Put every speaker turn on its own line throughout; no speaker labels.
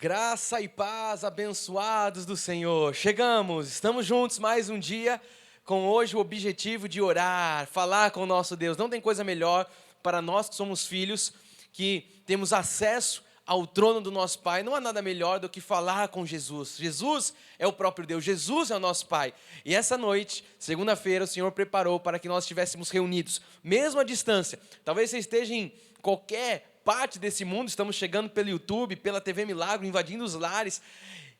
Graça e paz, abençoados do Senhor. Estamos juntos mais um dia, com hoje o objetivo de orar, falar com o nosso Deus. Não tem coisa melhor para nós que somos filhos, que temos acesso ao trono do nosso Pai. Não há nada melhor do que falar com Jesus. Jesus é o próprio Deus, Jesus é o nosso Pai. E essa noite, segunda-feira, o Senhor preparou para que nós estivéssemos reunidos, mesmo à distância. Talvez você esteja em qualquer parte desse mundo, estamos chegando pelo YouTube, pela TV Milagro, invadindo os lares.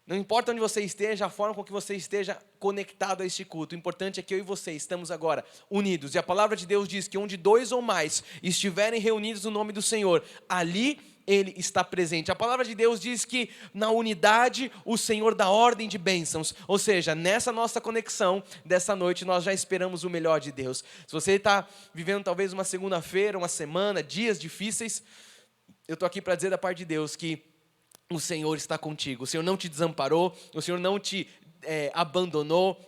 Não importa onde você esteja, a forma com que você esteja conectado a este culto, o importante é que eu e você estamos agora unidos. E a palavra de Deus diz que onde dois ou mais estiverem reunidos no nome do Senhor, ali Ele está presente. A palavra de Deus diz que na unidade o Senhor dá ordem de bênçãos. Ou seja, nessa nossa conexão dessa noite nós já esperamos o melhor de Deus. Se você está vivendo talvez uma segunda-feira, uma semana, dias difíceis, eu estou aqui para dizer da parte de Deus que o Senhor está contigo. O Senhor não te desamparou, o Senhor não te abandonou,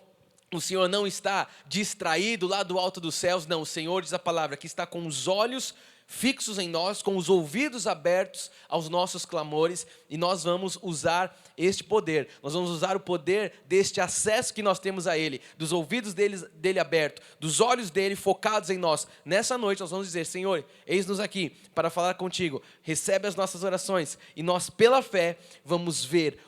o Senhor não está distraído lá do alto dos céus. Não, o Senhor, diz a palavra, que está com os olhos fixos em nós, com os ouvidos abertos aos nossos clamores, e nós vamos usar este poder, nós vamos usar o poder deste acesso que nós temos a Ele, dos ouvidos dele abertos, dos olhos dele focados em nós. Nessa noite nós vamos dizer: Senhor, eis-nos aqui para falar contigo, recebe as nossas orações, e nós pela fé vamos ver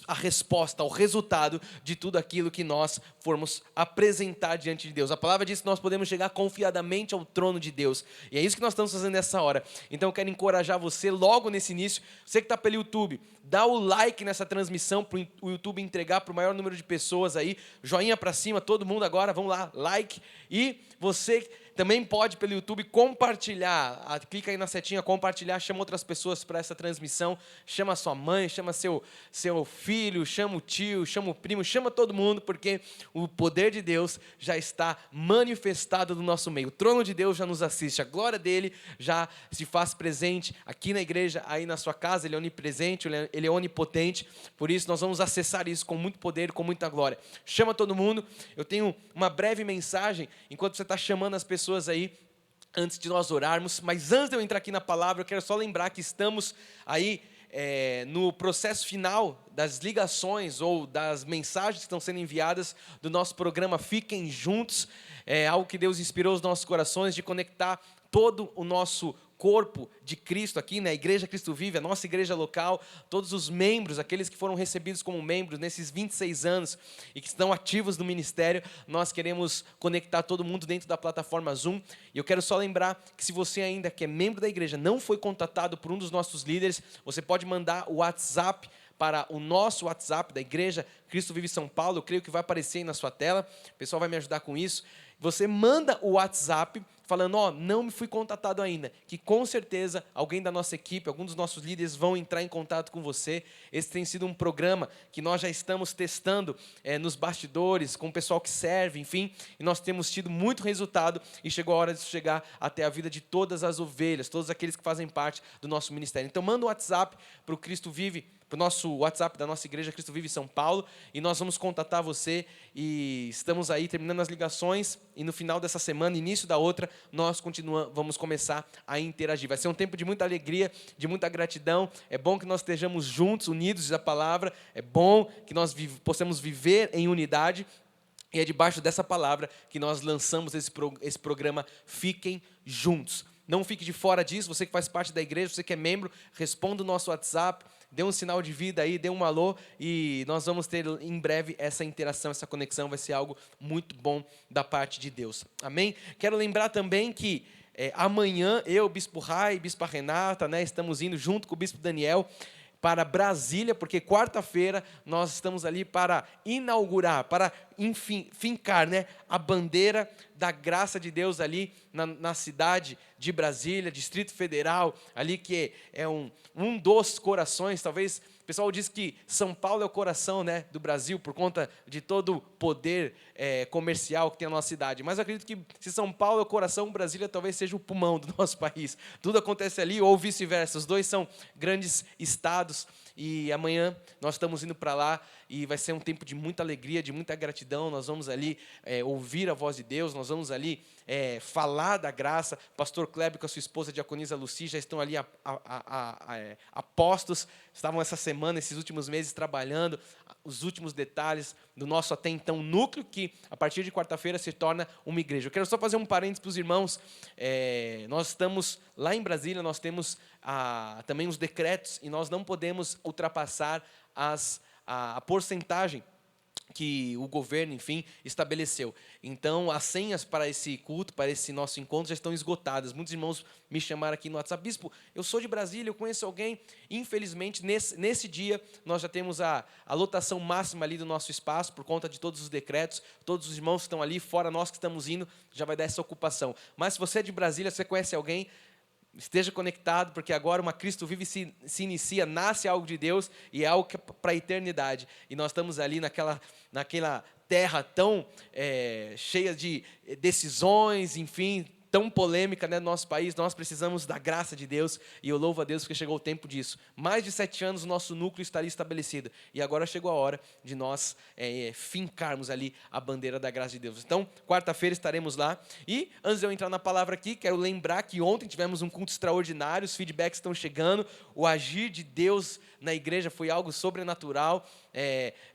a resposta, o resultado de tudo aquilo que nós formos apresentar diante de Deus. A palavra diz que nós podemos chegar confiadamente ao trono de Deus, e é isso que nós estamos fazendo nessa hora. Então eu quero encorajar você logo nesse início, você que está pelo YouTube, dá o like nessa transmissão para o YouTube entregar para o maior número de pessoas aí, joinha para cima, todo mundo agora, vamos lá, like. E você também pode pelo YouTube compartilhar, clica aí na setinha compartilhar, chama outras pessoas para essa transmissão, chama sua mãe, chama seu filho, chama o tio, chama o primo, chama todo mundo, porque o poder de Deus já está manifestado no nosso meio. O trono de Deus já nos assiste, a glória dele já se faz presente aqui na igreja, aí na sua casa. Ele é onipresente, ele é onipotente, por isso nós vamos acessar isso com muito poder, com muita glória. Chama todo mundo. Eu tenho uma breve mensagem, enquanto você está chamando as pessoas aí, antes de nós orarmos, mas antes de eu entrar aqui na palavra, eu quero só lembrar que estamos aí no processo final das ligações ou das mensagens que estão sendo enviadas do nosso programa Fiquem Juntos. É algo que Deus inspirou os nossos corações, de conectar todo o nosso corpo de Cristo aqui, na Igreja Cristo Vive, a nossa igreja local, todos os membros, aqueles que foram recebidos como membros nesses 26 anos e que estão ativos no ministério. Nós queremos conectar todo mundo dentro da plataforma Zoom. E eu quero só lembrar que se você ainda que é membro da igreja não foi contatado por um dos nossos líderes, você pode mandar o WhatsApp para o nosso WhatsApp da Igreja Cristo Vive São Paulo. Eu creio que vai aparecer aí na sua tela, o pessoal vai me ajudar com isso. Você manda o WhatsApp falando: não me fui contatado ainda, que com certeza alguém da nossa equipe, algum dos nossos líderes vão entrar em contato com você. Esse tem sido um programa que nós já estamos testando nos bastidores, com o pessoal que serve, enfim, e nós temos tido muito resultado, e chegou a hora de chegar até a vida de todas as ovelhas, todos aqueles que fazem parte do nosso ministério. Então manda um WhatsApp para o Cristo Vive, para o nosso WhatsApp da nossa igreja Cristo Vive São Paulo, e nós vamos contatar você. E estamos aí terminando as ligações, e no final dessa semana, início da outra, nós vamos começar a interagir. Vai ser um tempo de muita alegria, de muita gratidão. É bom que nós estejamos juntos, unidos da palavra, é bom que nós possamos viver em unidade, e é debaixo dessa palavra que nós lançamos esse programa Fiquem Juntos. Não fique de fora disso, você que faz parte da igreja, você que é membro, responda o nosso WhatsApp, dê um sinal de vida aí, dê um alô, e nós vamos ter em breve essa interação, essa conexão. Vai ser algo muito bom da parte de Deus. Amém? Quero lembrar também que amanhã eu, Bispo Rai, Bispa Renata, estamos indo junto com o Bispo Daniel para Brasília, porque quarta-feira nós estamos ali para inaugurar, para fincar a bandeira da graça de Deus ali na cidade de Brasília, Distrito Federal, ali que é um dos corações. Talvez o pessoal diz que São Paulo é o coração do Brasil, por conta de todo o poder comercial que tem a nossa cidade. Mas eu acredito que se São Paulo é o coração, Brasília talvez seja o pulmão do nosso país. Tudo acontece ali, ou vice-versa. Os dois são grandes estados, e amanhã nós estamos indo para lá e vai ser um tempo de muita alegria, de muita gratidão. Nós vamos ali ouvir a voz de Deus, nós vamos ali falar da graça. Pastor Kleber com a sua esposa Diaconisa Luci já estão ali apostos, estavam essa semana, esses últimos meses trabalhando os últimos detalhes do nosso até então núcleo, que a partir de quarta-feira se torna uma igreja. Eu quero só fazer um parênteses para os irmãos. Nós estamos lá em Brasília, nós temos também os decretos e nós não podemos ultrapassar a porcentagem que o governo, enfim, estabeleceu. Então, as senhas para esse culto, para esse nosso encontro, já estão esgotadas. Muitos irmãos me chamaram aqui no WhatsApp: bispo, eu sou de Brasília, eu conheço alguém. Infelizmente, nesse dia, nós já temos a lotação máxima ali do nosso espaço, por conta de todos os decretos. Todos os irmãos que estão ali, fora nós que estamos indo, já vai dar essa ocupação. Mas se você é de Brasília, você conhece alguém, esteja conectado, porque agora uma Cristo Vive se inicia, nasce algo de Deus e é algo que é para a eternidade. E nós estamos ali naquela terra tão cheia de decisões, enfim, tão polêmica, né, no nosso país. Nós precisamos da graça de Deus e eu louvo a Deus porque chegou o tempo disso. Mais de 7 anos o nosso núcleo estaria estabelecido e agora chegou a hora de nós fincarmos ali a bandeira da graça de Deus. Então, quarta-feira estaremos lá e antes de eu entrar na palavra aqui, quero lembrar que ontem tivemos um culto extraordinário, os feedbacks estão chegando, o agir de Deus na igreja foi algo sobrenatural,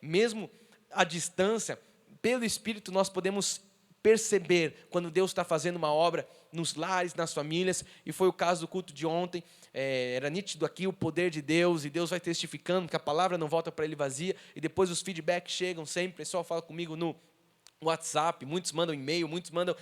mesmo à distância, pelo Espírito nós podemos perceber quando Deus está fazendo uma obra nos lares, nas famílias, e foi o caso do culto de ontem. Era nítido aqui o poder de Deus, e Deus vai testificando que a palavra não volta para Ele vazia, e depois os feedbacks chegam sempre. O pessoal fala comigo no WhatsApp, muitos mandam e-mail, muitos mandam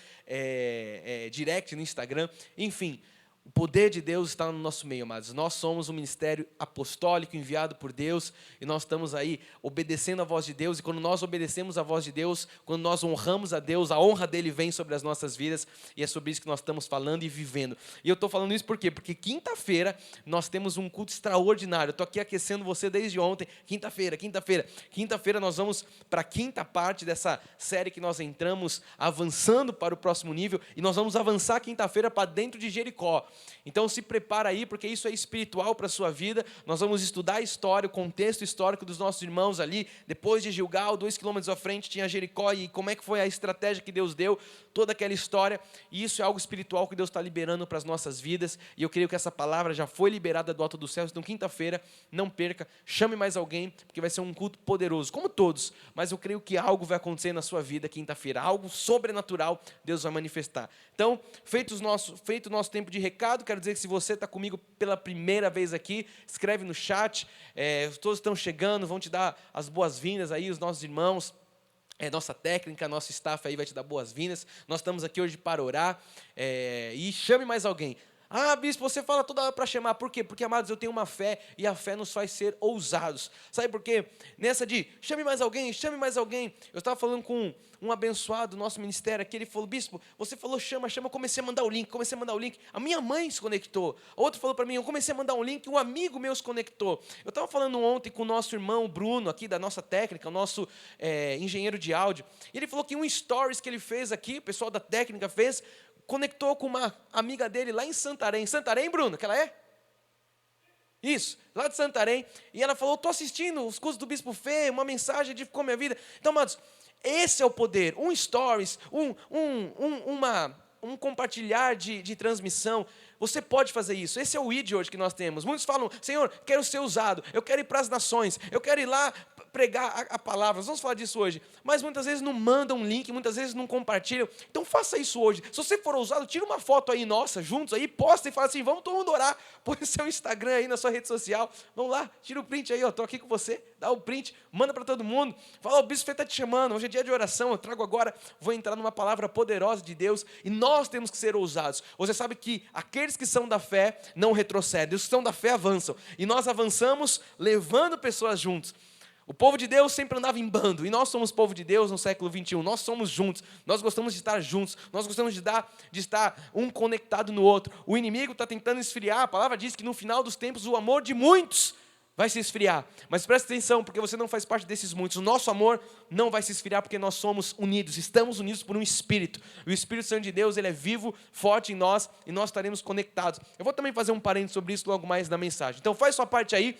direct no Instagram, enfim. O poder de Deus está no nosso meio, amados. Nós somos um ministério apostólico enviado por Deus e nós estamos aí obedecendo a voz de Deus. E quando nós obedecemos a voz de Deus, quando nós honramos a Deus, a honra dele vem sobre as nossas vidas e é sobre isso que nós estamos falando e vivendo. E eu estou falando isso por quê? Porque quinta-feira nós temos um culto extraordinário. Eu estou aqui aquecendo você desde ontem. Quinta-feira nós vamos para a quinta parte dessa série que nós entramos, avançando para o próximo nível. E nós vamos avançar quinta-feira para dentro de Jericó. Então se prepara aí, porque isso é espiritual para a sua vida. Nós vamos estudar a história, o contexto histórico dos nossos irmãos ali. Depois de Gilgal, 2 quilômetros à frente, tinha Jericó, e como é que foi a estratégia que Deus deu, toda aquela história. E isso é algo espiritual que Deus está liberando para as nossas vidas. E eu creio que essa palavra já foi liberada do alto dos céus. Então quinta-feira, não perca, chame mais alguém, porque vai ser um culto poderoso, como todos. Mas eu creio que algo vai acontecer na sua vida quinta-feira, algo sobrenatural Deus vai manifestar. Então, feito o nosso tempo de recado, quero dizer que se você está comigo pela primeira vez aqui, escreve no chat, todos estão chegando, vão te dar as boas-vindas aí, os nossos irmãos, nossa técnica, nosso staff aí vai te dar boas-vindas. Nós estamos aqui hoje para orar, e chame mais alguém. Ah, bispo, você fala toda hora para chamar. Por quê? Porque, amados, eu tenho uma fé e a fé nos faz ser ousados. Sabe por quê? Nessa de chame mais alguém, eu estava falando com um abençoado do nosso ministério aqui, ele falou: bispo, você falou chama, eu comecei a mandar o link, a minha mãe se conectou. Outro falou para mim, eu comecei a mandar um link, um amigo meu se conectou. Eu estava falando ontem com o nosso irmão Bruno, aqui da nossa técnica, o nosso engenheiro de áudio, e ele falou que um stories que ele fez aqui, o pessoal da técnica fez, conectou com uma amiga dele lá em Santarém. Santarém, Bruno, que ela é? Isso, lá de Santarém. E ela falou: estou assistindo os cursos do Bispo Fê, uma mensagem edificou minha vida. Então, amados, esse é o poder. Um stories, um compartilhar de transmissão. Você pode fazer isso. Esse é o ID hoje que nós temos. Muitos falam: Senhor, quero ser usado, eu quero ir para as nações, eu quero ir lá pregar a palavra. Nós vamos falar disso hoje. Mas muitas vezes não mandam um link, muitas vezes não compartilham. Então faça isso hoje. Se você for ousado, tira uma foto aí nossa, juntos aí, posta e fala assim: vamos todo mundo orar. Põe o seu Instagram aí na sua rede social. Vamos lá, tira o print aí, estou aqui com você. Dá o print, manda para todo mundo. Fala: o Bispo Fê está te chamando, hoje é dia de oração, eu trago agora, vou entrar numa palavra poderosa de Deus. E nós temos que ser ousados. Você sabe que aqueles que são da fé não retrocedem, os que são da fé avançam. E nós avançamos levando pessoas juntos. O povo de Deus sempre andava em bando, e nós somos povo de Deus no século 21, nós somos juntos, nós gostamos de estar juntos, nós gostamos de estar um conectado no outro. O inimigo está tentando esfriar, a palavra diz que no final dos tempos o amor de muitos vai se esfriar, mas presta atenção, porque você não faz parte desses muitos. O nosso amor não vai se esfriar porque nós somos unidos, estamos unidos por um Espírito. O Espírito Santo de Deus, ele é vivo, forte em nós, e nós estaremos conectados. Eu vou também fazer um parênteses sobre isso logo mais na mensagem. Então faz sua parte aí,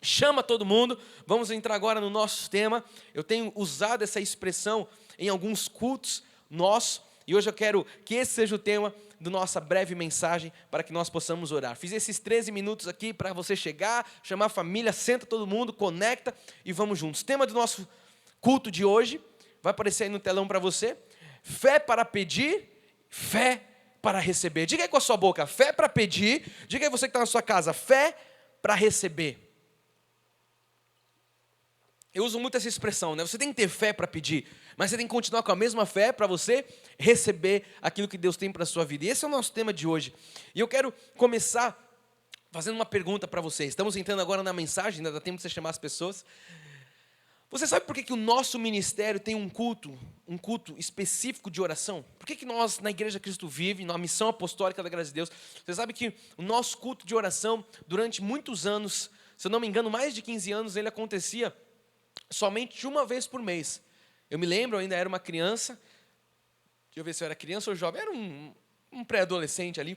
chama todo mundo. Vamos entrar agora no nosso tema. Eu tenho usado essa expressão em alguns cultos nossos, e hoje eu quero que esse seja o tema da nossa breve mensagem, para que nós possamos orar. Fiz esses 13 minutos aqui para você chegar, chamar a família, senta todo mundo, conecta e vamos juntos. Tema do nosso culto de hoje, vai aparecer aí no telão para você: fé para pedir, fé para receber. Diga aí com a sua boca: fé para pedir. Diga aí você que está na sua casa: fé para receber. Eu uso muito essa expressão, né? Você tem que ter fé para pedir, mas você tem que continuar com a mesma fé para você receber aquilo que Deus tem para a sua vida. E esse é o nosso tema de hoje. E eu quero começar fazendo uma pergunta para vocês. Estamos entrando agora na mensagem, ainda dá tempo de você chamar as pessoas. Você sabe por que o nosso ministério tem um culto específico de oração? Por que nós, na Igreja Cristo Vive, na missão apostólica da Graça de Deus, você sabe que o nosso culto de oração, durante muitos anos, se eu não me engano, mais de 15 anos, ele acontecia somente uma vez por mês. Eu me lembro, eu ainda era uma criança, deixa eu ver se eu era criança ou jovem, era um pré-adolescente ali,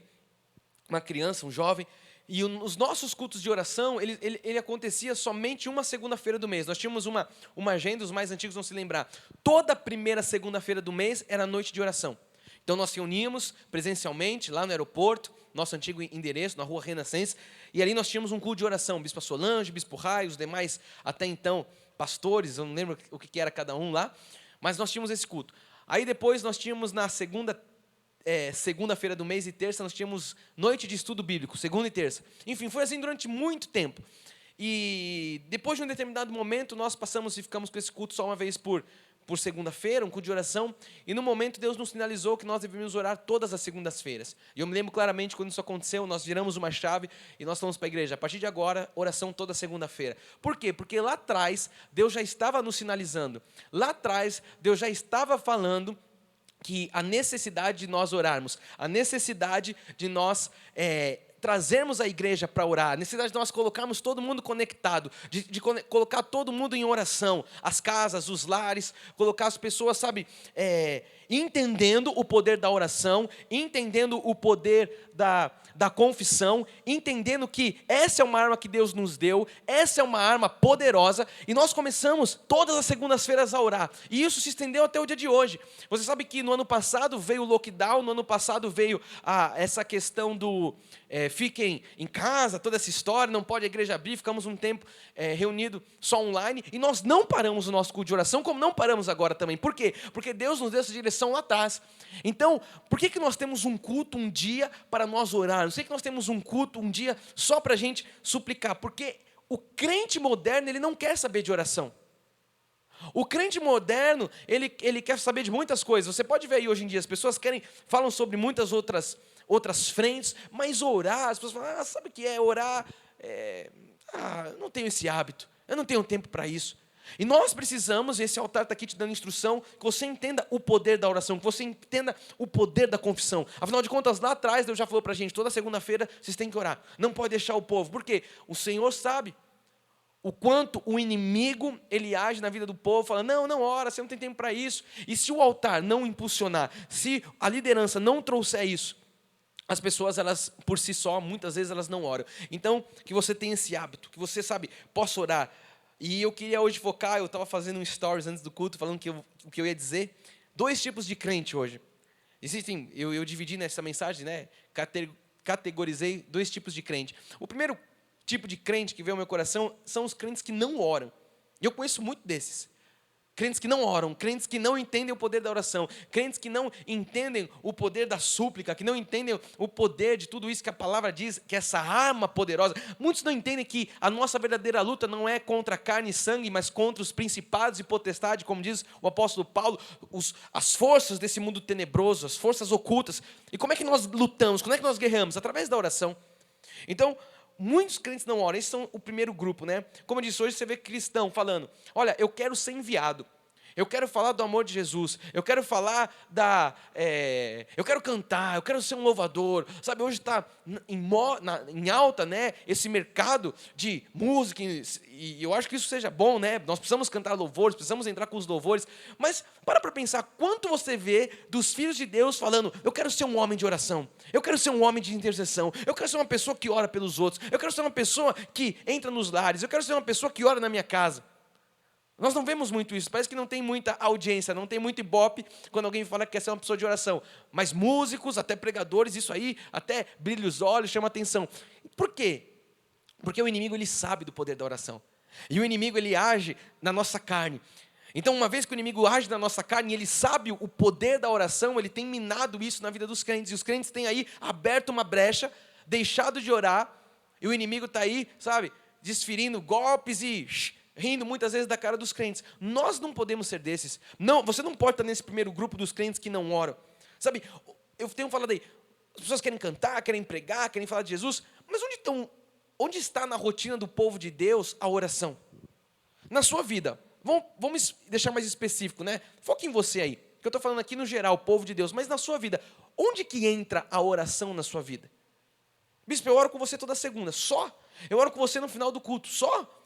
uma criança, um jovem, e os nossos cultos de oração, ele acontecia somente uma segunda-feira do mês. Nós tínhamos uma agenda, os mais antigos vão se lembrar, toda primeira segunda-feira do mês era noite de oração. Então nós reuníamos presencialmente lá no aeroporto, nosso antigo endereço, na rua Renascença, e ali nós tínhamos um culto de oração, Bispo Solange, Bispo Raio, os demais até então pastores, eu não lembro o que era cada um lá, mas nós tínhamos esse culto. Aí depois nós tínhamos na segunda-feira do mês e terça, nós tínhamos noite de estudo bíblico, segunda e terça. Enfim, foi assim durante muito tempo. E depois de um determinado momento, nós passamos e ficamos com esse culto só uma vez por segunda-feira, um culto de oração, e no momento Deus nos sinalizou que nós deveríamos orar todas as segundas-feiras. E eu me lembro claramente quando isso aconteceu, nós viramos uma chave e nós fomos para a igreja: a partir de agora, oração toda segunda-feira. Por quê? Porque lá atrás, Deus já estava nos sinalizando. Lá atrás, Deus já estava falando que a necessidade de nós orarmos, a necessidade de nós trazermos a igreja para orar, a necessidade de nós colocarmos todo mundo conectado, de colocar todo mundo em oração, as casas, os lares, colocar as pessoas, sabe, entendendo o poder da oração, entendendo o poder da confissão, entendendo que essa é uma arma que Deus nos deu, essa é uma arma poderosa, e nós começamos todas as segundas-feiras a orar, e isso se estendeu até o dia de hoje. Você sabe que no ano passado veio o lockdown, no ano passado veio essa questão do fiquem em casa, toda essa história, não pode a igreja abrir, ficamos um tempo reunido só online, e nós não paramos o nosso culto de oração, como não paramos agora também. Por quê? Porque Deus nos deu essa direção lá atrás. Então, por que nós temos um culto um dia para nós orarmos? Por que nós temos um culto um dia só para a gente suplicar? Porque o crente moderno, ele não quer saber de oração. O crente moderno, ele quer saber de muitas coisas. Você pode ver aí hoje em dia, as pessoas falam sobre muitas outras frentes, mas orar, as pessoas falam: sabe o que é orar? Eu não tenho esse hábito, eu não tenho tempo para isso. E nós precisamos, esse altar está aqui te dando instrução, que você entenda o poder da oração, que você entenda o poder da confissão. Afinal de contas, lá atrás, Deus já falou para a gente: toda segunda-feira vocês têm que orar, não pode deixar o povo. Por quê? O Senhor sabe o quanto o inimigo, ele age na vida do povo, fala: não ora, você não tem tempo para isso. E se o altar não impulsionar, se a liderança não trouxer isso, as pessoas, elas por si só, muitas vezes elas não oram. Então, que você tenha esse hábito, que você, sabe, possa orar. E eu queria hoje focar, eu estava fazendo um stories antes do culto, falando o que eu ia dizer. 2 tipos de crente hoje. Existem, eu dividi nessa mensagem, né? Categorizei 2 tipos de crente. O primeiro tipo de crente que veio ao meu coração são os crentes que não oram. E eu conheço muito desses. Crentes que não oram, crentes que não entendem o poder da oração, crentes que não entendem o poder da súplica, que não entendem o poder de tudo isso que a palavra diz, que é essa arma poderosa. Muitos não entendem que a nossa verdadeira luta não é contra carne e sangue, mas contra os principados e potestades, como diz o apóstolo Paulo, as forças desse mundo tenebroso, as forças ocultas. E como é que nós lutamos? Como é que nós guerreamos? Através da oração. Então, muitos crentes não oram, esses são o primeiro grupo, né? Como eu disse, hoje você vê cristão falando: olha, eu quero ser enviado, Eu quero falar do amor de Jesus. Eu quero falar eu quero cantar, eu quero ser um louvador. Sabe, hoje está em alta, né, esse mercado de música. E eu acho que isso seja bom, né? Nós precisamos cantar louvores, precisamos entrar com os louvores. Mas para pensar quanto você vê dos filhos de Deus falando: eu quero ser um homem de oração. Eu quero ser um homem de intercessão. Eu quero ser uma pessoa que ora pelos outros. Eu quero ser uma pessoa que entra nos lares. Eu quero ser uma pessoa que ora na minha casa. Nós não vemos muito isso, parece que não tem muita audiência, não tem muito ibope quando alguém fala que quer ser uma pessoa de oração. Mas músicos, até pregadores, isso aí até brilha os olhos, chama atenção. Por quê? Porque o inimigo, ele sabe do poder da oração. E o inimigo, ele age na nossa carne. Então, uma vez que o inimigo age na nossa carne, ele sabe o poder da oração, ele tem minado isso na vida dos crentes. E os crentes têm aí aberto uma brecha, deixado de orar, e o inimigo está aí, sabe, desferindo golpes e rindo muitas vezes da cara dos crentes. Nós não podemos ser desses. Não, você não pode estar nesse primeiro grupo dos crentes que não oram. Sabe, eu tenho falado aí, as pessoas querem cantar, querem pregar, querem falar de Jesus, mas onde está na rotina do povo de Deus a oração? Na sua vida. Vamos deixar mais específico, né? Foque em você aí. Que eu estou falando aqui no geral, o povo de Deus, mas na sua vida. Onde que entra a oração na sua vida? Bispo, eu oro com você toda segunda, só? Eu oro com você no final do culto, só?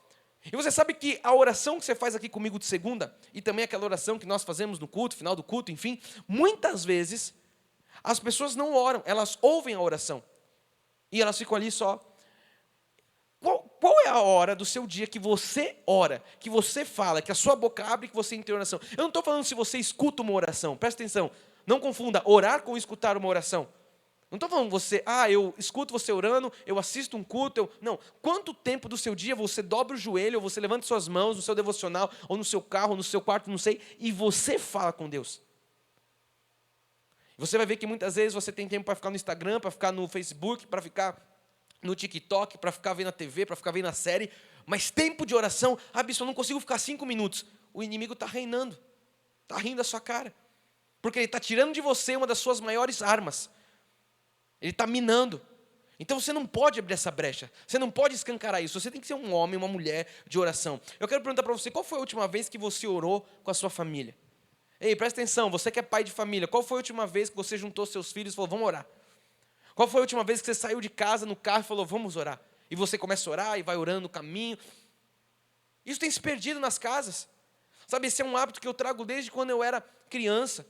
E você sabe que a oração que você faz aqui comigo de segunda, e também aquela oração que nós fazemos no culto, final do culto, enfim, muitas vezes, as pessoas não oram, elas ouvem a oração. E elas ficam ali só. Qual é a hora do seu dia que você ora, que você fala, que a sua boca abre, que você entra em oração? Eu não estou falando se você escuta uma oração, presta atenção, não confunda orar com escutar uma oração. Não estou falando você, eu escuto você orando, eu assisto um culto, não. Quanto tempo do seu dia você dobra o joelho, ou você levanta suas mãos no seu devocional, ou no seu carro, ou no seu quarto, não sei, e você fala com Deus? Você vai ver que muitas vezes você tem tempo para ficar no Instagram, para ficar no Facebook, para ficar no TikTok, para ficar vendo a TV, para ficar vendo a série, mas tempo de oração, bispo, eu não consigo ficar 5 minutos. O inimigo está reinando, está rindo da sua cara, porque ele está tirando de você uma das suas maiores armas, ele está minando. Então você não pode abrir essa brecha, você não pode escancarar isso, você tem que ser um homem, uma mulher de oração. Eu quero perguntar para você, qual foi a última vez que você orou com a sua família? Ei, presta atenção, você que é pai de família, qual foi a última vez que você juntou seus filhos e falou: vamos orar? Qual foi a última vez que você saiu de casa no carro e falou: vamos orar? E você começa a orar e vai orando no caminho. Isso tem se perdido nas casas. Sabe, esse é um hábito que eu trago desde quando eu era criança.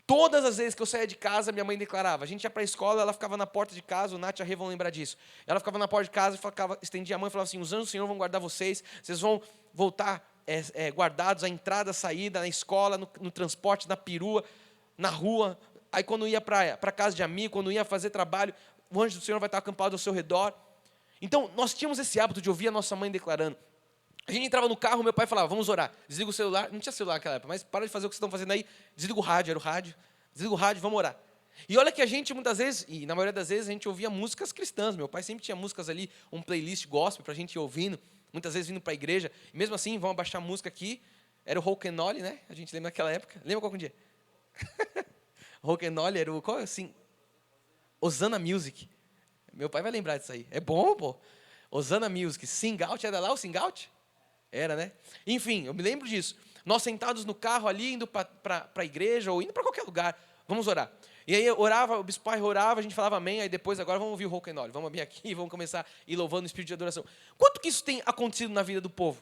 Todas as vezes que eu saía de casa, minha mãe declarava. A gente ia para a escola, ela ficava na porta de casa, o Nath e a Rê vão lembrar disso. Ela ficava na porta de casa e estendia a mão e falava assim: os anjos do Senhor vão guardar vocês, vocês vão voltar guardados, a entrada, a saída, na escola, no transporte, na perua, na rua. Aí quando ia para casa de amigo, quando ia fazer trabalho, o anjo do Senhor vai estar acampado ao seu redor. Então, nós tínhamos esse hábito de ouvir a nossa mãe declarando. A gente entrava no carro, meu pai falava: vamos orar. Desliga o celular, não tinha celular naquela época, mas para de fazer o que vocês estão fazendo aí, desliga o rádio, era o rádio. Desliga o rádio, vamos orar. E olha que a gente muitas vezes, e na maioria das vezes, a gente ouvia músicas cristãs. Meu pai sempre tinha músicas ali, um playlist gospel para a gente ir ouvindo, muitas vezes vindo para a igreja. E mesmo assim, vamos abaixar a música aqui. Era o Rock'n'Roll, né? A gente lembra daquela época. Lembra qual que um dia? Rock'n'Roll era o qual assim? Osana Music. Meu pai vai lembrar disso aí. É bom, pô. Osana Music. Sing Out, era lá o Sing Out? Era, né? Enfim, eu me lembro disso. Nós sentados no carro ali, indo para a igreja, ou indo para qualquer lugar. Vamos orar. E aí orava, o bispo pai orava, a gente falava amém, aí depois agora vamos ouvir o Rock'n'Roll. Vamos abrir aqui, vamos começar a ir louvando o espírito de adoração. Quanto que isso tem acontecido na vida do povo?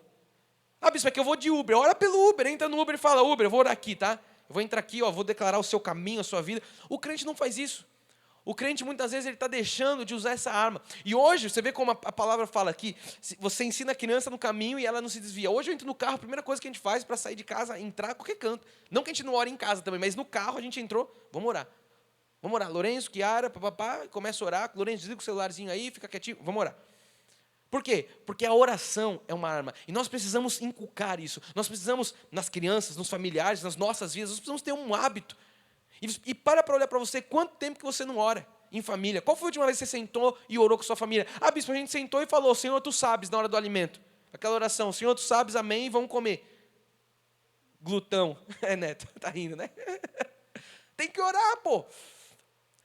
Bispo, é que eu vou de Uber. Ora pelo Uber, entra no Uber e fala: Uber, eu vou orar aqui, tá? Eu vou entrar aqui, vou declarar o seu caminho, a sua vida. O crente não faz isso. O crente, muitas vezes, ele está deixando de usar essa arma. E hoje, você vê como a palavra fala aqui, você ensina a criança no caminho e ela não se desvia. Hoje eu entro no carro, a primeira coisa que a gente faz para sair de casa, entrar a qualquer canto. Não que a gente não ore em casa também, mas no carro a gente entrou, vamos orar. Vamos orar. Lourenço, Kiara, papapá, começa a orar. Lourenço, desliga o celularzinho aí, fica quietinho, vamos orar. Por quê? Porque a oração é uma arma. E nós precisamos inculcar isso. Nós precisamos, nas crianças, nos familiares, nas nossas vidas, nós precisamos ter um hábito. E para olhar para você, quanto tempo que você não ora em família? Qual foi a última vez que você sentou e orou com sua família? Bispo, a gente sentou e falou: Senhor, tu sabes, na hora do alimento. Aquela oração: Senhor, tu sabes, amém, e vamos comer. Glutão. Neto, tá rindo, né? Tem que orar, pô.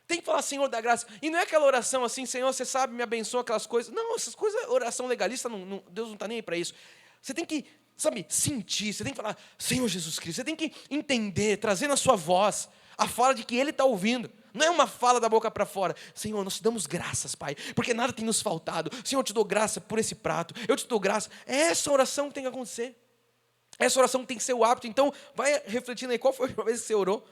Tem que falar: Senhor, dá graça. E não é aquela oração assim: Senhor, você sabe, me abençoa, aquelas coisas. Não, essas coisas, oração legalista, Deus não está nem aí para isso. Você tem que sabe, sentir, você tem que falar, Senhor Jesus Cristo, você tem que entender, trazer na sua voz a fala de que Ele está ouvindo. Não é uma fala da boca para fora. Senhor, nós te damos graças, Pai, porque nada tem nos faltado. Senhor, eu te dou graça por esse prato, eu te dou graça. É essa oração que tem que acontecer. Essa oração tem que ser o hábito. Então, vai refletindo aí, qual foi a última vez que você orou?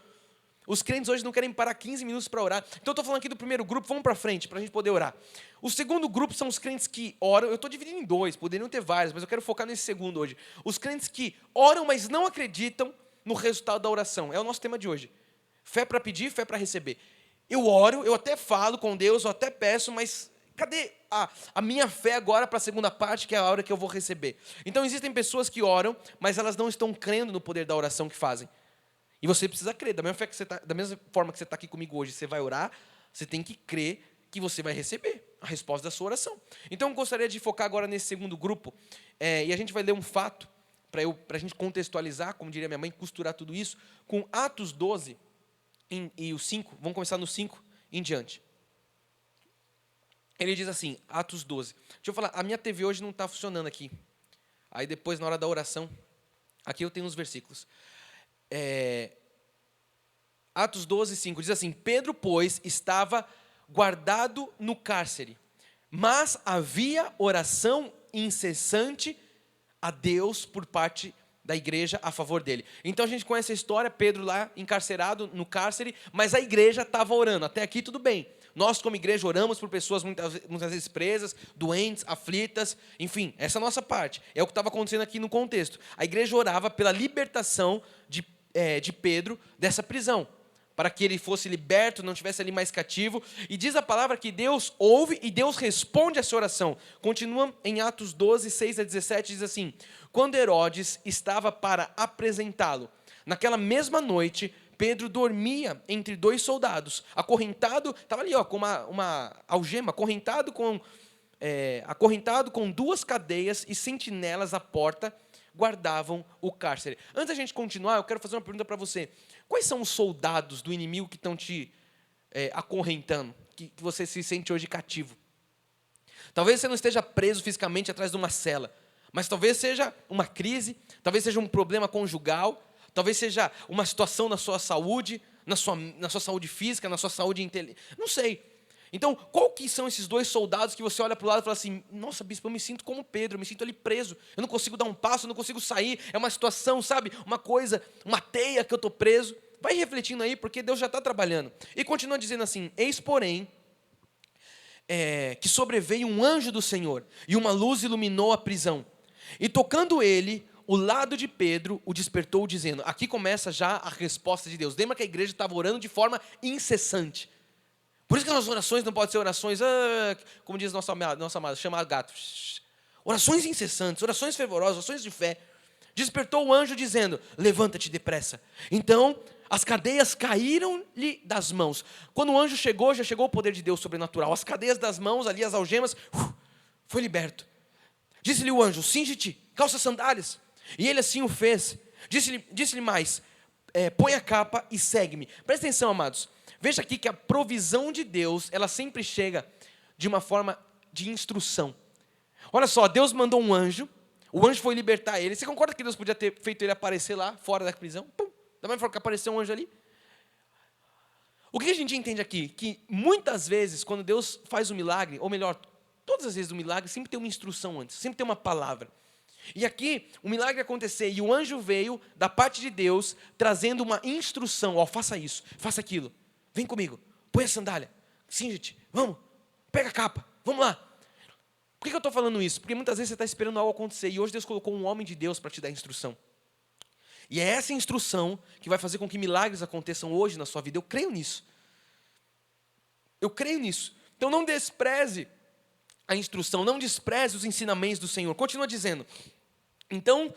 Os crentes hoje não querem parar 15 minutos para orar. Então eu estou falando aqui do primeiro grupo, vamos para frente, para a gente poder orar. O segundo grupo são os crentes que oram, eu estou dividindo em dois, poderiam ter vários, mas eu quero focar nesse segundo hoje. Os crentes que oram, mas não acreditam no resultado da oração. É o nosso tema de hoje. Fé para pedir, fé para receber. Eu oro, eu até falo com Deus, eu até peço, mas cadê a minha fé agora para a segunda parte, que é a hora que eu vou receber? Então existem pessoas que oram, mas elas não estão crendo no poder da oração que fazem. E você precisa crer, da mesma forma que você está aqui comigo hoje, você vai orar, você tem que crer que você vai receber a resposta da sua oração. Então eu gostaria de focar agora nesse segundo grupo, e a gente vai ler um fato, para a gente contextualizar, como diria minha mãe, costurar tudo isso, com Atos 12 e o 5, vamos começar no 5 em diante. Ele diz assim, Atos 12, deixa eu falar, a minha TV hoje não está funcionando aqui, aí depois na hora da oração, aqui eu tenho os versículos. Atos 12, 5, diz assim, Pedro, pois, estava guardado no cárcere, mas havia oração incessante a Deus por parte da igreja a favor dele. Então a gente conhece a história, Pedro lá encarcerado no cárcere, mas a igreja estava orando, até aqui tudo bem. Nós como igreja oramos por pessoas muitas vezes presas, doentes, aflitas, enfim, essa é a nossa parte. É o que estava acontecendo aqui no contexto. A igreja orava pela libertação de Pedro dessa prisão, para que ele fosse liberto, não estivesse ali mais cativo. E diz a palavra que Deus ouve e Deus responde a essa oração. Continua em Atos 12, 6 a 17, diz assim, quando Herodes estava para apresentá-lo, naquela mesma noite, Pedro dormia entre dois soldados, acorrentado, estava ali com uma algema, acorrentado com duas cadeias e sentinelas à porta, guardavam o cárcere. Antes da gente continuar, eu quero fazer uma pergunta para você. Quais são os soldados do inimigo que estão te acorrentando, que você se sente hoje cativo? Talvez você não esteja preso fisicamente atrás de uma cela, mas talvez seja uma crise, talvez seja um problema conjugal, talvez seja uma situação na sua saúde, na sua saúde física, na sua saúde intelectual, não sei. Então, qual que são esses dois soldados que você olha para o lado e fala assim, nossa, bispo, eu me sinto como Pedro, eu me sinto ali preso, eu não consigo dar um passo, eu não consigo sair, é uma situação, sabe, uma coisa, uma teia que eu estou preso. Vai refletindo aí, porque Deus já está trabalhando. E continua dizendo assim, eis porém, que sobreveio um anjo do Senhor, e uma luz iluminou a prisão. E tocando ele, o lado de Pedro o despertou, dizendo, aqui começa já a resposta de Deus. Lembra que a igreja estava orando de forma incessante. Por isso que as orações não podem ser orações, como diz nossa amada, chama gato. Orações incessantes, orações fervorosas, orações de fé. Despertou o anjo dizendo, levanta-te depressa. Então, as cadeias caíram-lhe das mãos. Quando o anjo chegou, já chegou o poder de Deus sobrenatural. As cadeias das mãos, ali as algemas, foi liberto. Disse-lhe o anjo, cinge-te, calça sandálias. E ele assim o fez. Disse-lhe mais, põe a capa e segue-me. Presta atenção, amados. Veja aqui que a provisão de Deus, ela sempre chega de uma forma de instrução. Olha só, Deus mandou um anjo, o anjo foi libertar ele. Você concorda que Deus podia ter feito ele aparecer lá, fora da prisão? Pum, da mesma forma que apareceu um anjo ali? O que a gente entende aqui? Que muitas vezes, quando Deus faz um milagre, ou melhor, todas as vezes do milagre, sempre tem uma instrução antes, sempre tem uma palavra. E aqui, o milagre acontecer, e o anjo veio da parte de Deus, trazendo uma instrução, faça isso, faça aquilo. Vem comigo, põe a sandália, cinge-te, vamos, pega a capa, vamos lá. Por que eu estou falando isso? Porque muitas vezes você está esperando algo acontecer, e hoje Deus colocou um homem de Deus para te dar instrução. E é essa instrução que vai fazer com que milagres aconteçam hoje na sua vida. Eu creio nisso. Eu creio nisso. Então não despreze a instrução, não despreze os ensinamentos do Senhor. Continua dizendo, então,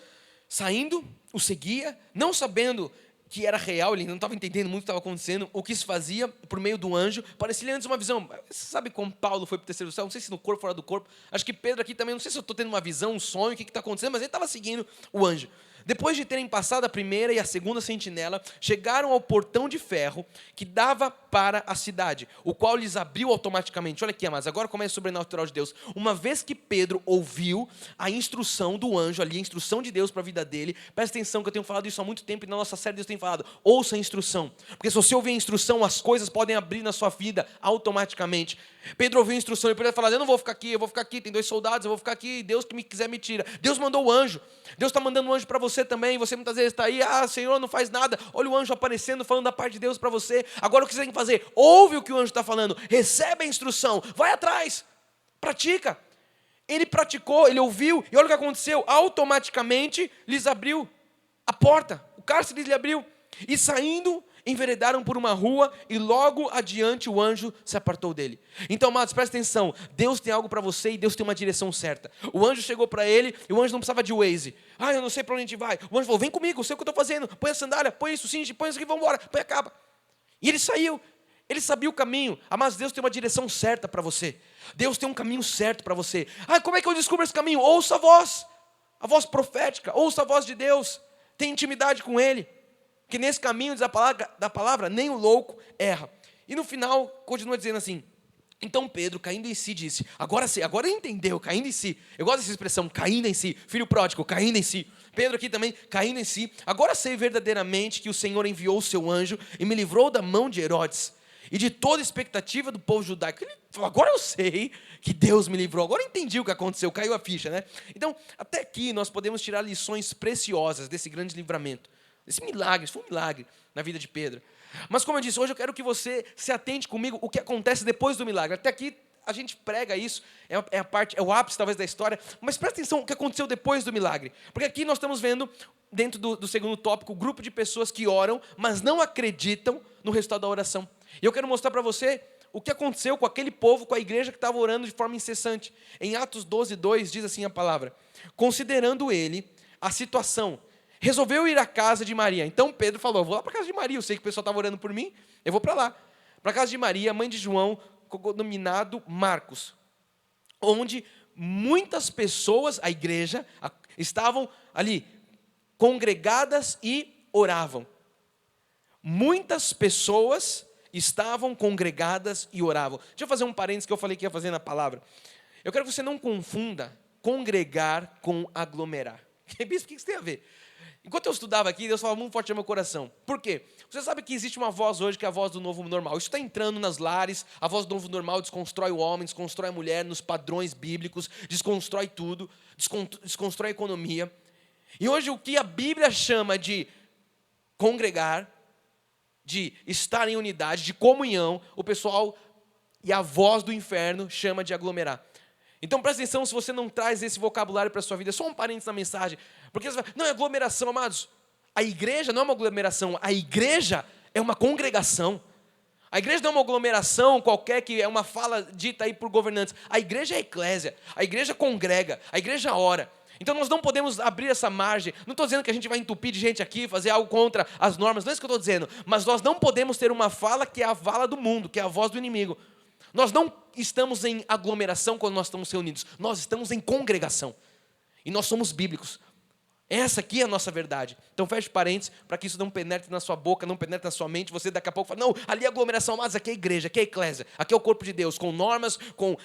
saindo, o seguia, não sabendo que era real, ele não estava entendendo muito o que estava acontecendo, o que se fazia por meio do anjo, parecia-lhe antes uma visão. Você sabe como Paulo foi para o terceiro céu? Não sei se no corpo, fora do corpo. Acho que Pedro aqui também, não sei se eu estou tendo uma visão, um sonho, o que está acontecendo, mas ele estava seguindo o anjo. Depois de terem passado a primeira e a segunda sentinela, chegaram ao portão de ferro que dava para a cidade, o qual lhes abriu automaticamente. Olha aqui, amados, agora começa o sobrenatural de Deus. Uma vez que Pedro ouviu a instrução do anjo ali, a instrução de Deus para a vida dele, presta atenção que eu tenho falado isso há muito tempo e na nossa série Deus tem falado, ouça a instrução, porque se você ouvir a instrução, as coisas podem abrir na sua vida automaticamente. Pedro ouviu a instrução e Pedro falou, eu não vou ficar aqui, tem 2 soldados, eu vou ficar aqui, Deus que me quiser me tira. Deus mandou o anjo, Deus está mandando um anjo para você também, você muitas vezes está aí, Senhor, não faz nada, olha o anjo aparecendo, falando da parte de Deus para você. Agora o que você tem que fazer? Ouve o que o anjo está falando, recebe a instrução, vai atrás, pratica. Ele praticou, ele ouviu, e olha o que aconteceu, automaticamente lhes abriu a porta, o cárcere lhe abriu, e saindo, enveredaram por uma rua, e logo adiante o anjo se apartou dele. Então, amados, presta atenção, Deus tem algo para você, e Deus tem uma direção certa. O anjo chegou para ele, e o anjo não precisava de Waze. Eu não sei para onde a gente vai. O anjo falou, vem comigo, eu sei o que eu estou fazendo, põe a sandália, põe isso, cinge, põe isso aqui, vamos embora, põe a capa. E ele saiu, ele sabia o caminho. Mas Deus tem uma direção certa para você, Deus tem um caminho certo para você. Como é que eu descubro esse caminho? Ouça a voz profética, ouça a voz de Deus, tenha intimidade com Ele, que nesse caminho diz da palavra, nem o louco erra. E no final, continua dizendo assim, então Pedro, caindo em si, disse, agora sim, agora entendeu, caindo em si, eu gosto dessa expressão, caindo em si, filho pródigo, caindo em si, Pedro aqui também, caindo em si, agora sei verdadeiramente que o Senhor enviou o seu anjo e me livrou da mão de Herodes e de toda a expectativa do povo judaico. Ele falou, agora eu sei que Deus me livrou, agora eu entendi o que aconteceu, caiu a ficha, né? Então, até aqui nós podemos tirar lições preciosas desse grande livramento. Esse milagre, isso foi um milagre na vida de Pedro. Mas como eu disse, hoje eu quero que você se atente comigo o que acontece depois do milagre. Até aqui a gente prega isso, é o ápice talvez da história, mas presta atenção o que aconteceu depois do milagre. Porque aqui nós estamos vendo, dentro do segundo tópico, o grupo de pessoas que oram, mas não acreditam no resultado da oração. E eu quero mostrar para você o que aconteceu com aquele povo, com a igreja que estava orando de forma incessante. Em Atos 12:2 diz assim a palavra, considerando ele a situação, resolveu ir à casa de Maria. Então Pedro falou, eu vou lá para a casa de Maria, eu sei que o pessoal estava orando por mim, eu vou para lá. Para a casa de Maria, mãe de João, denominado Marcos, onde muitas pessoas, a igreja, estavam ali congregadas e oravam. Muitas pessoas estavam congregadas e oravam. Deixa eu fazer um parênteses que eu falei que ia fazer na palavra. Eu quero que você não confunda congregar com aglomerar. Bispo, o que isso tem a ver? Enquanto eu estudava aqui, Deus falava muito forte no meu coração. Por quê? Você sabe que existe uma voz hoje que é a voz do novo normal. Isso está entrando nas lares, a voz do novo normal desconstrói o homem, desconstrói a mulher nos padrões bíblicos, desconstrói tudo, desconstrói a economia. E hoje o que a Bíblia chama de congregar, de estar em unidade, de comunhão, o pessoal e a voz do inferno chama de aglomerar. Então presta atenção se você não traz esse vocabulário para a sua vida. É só um parênteses na mensagem. Porque você vai, não é aglomeração, amados. A igreja não é uma aglomeração. A igreja é uma congregação. A igreja não é uma aglomeração qualquer que é uma fala dita aí por governantes. A igreja é a eclésia. A igreja congrega. A igreja ora. Então nós não podemos abrir essa margem. Não estou dizendo que a gente vai entupir de gente aqui, fazer algo contra as normas. Não é isso que eu estou dizendo. Mas nós não podemos ter uma fala que é a fala do mundo, que é a voz do inimigo. Nós não estamos em aglomeração quando nós estamos reunidos. Nós estamos em congregação. E nós somos bíblicos. Essa aqui é a nossa verdade. Então feche parênteses para que isso não penetre na sua boca, não penetre na sua mente. Você daqui a pouco fala, não, ali é aglomeração, mas aqui é a igreja, aqui é a eclésia, aqui é o corpo de Deus, com normas, com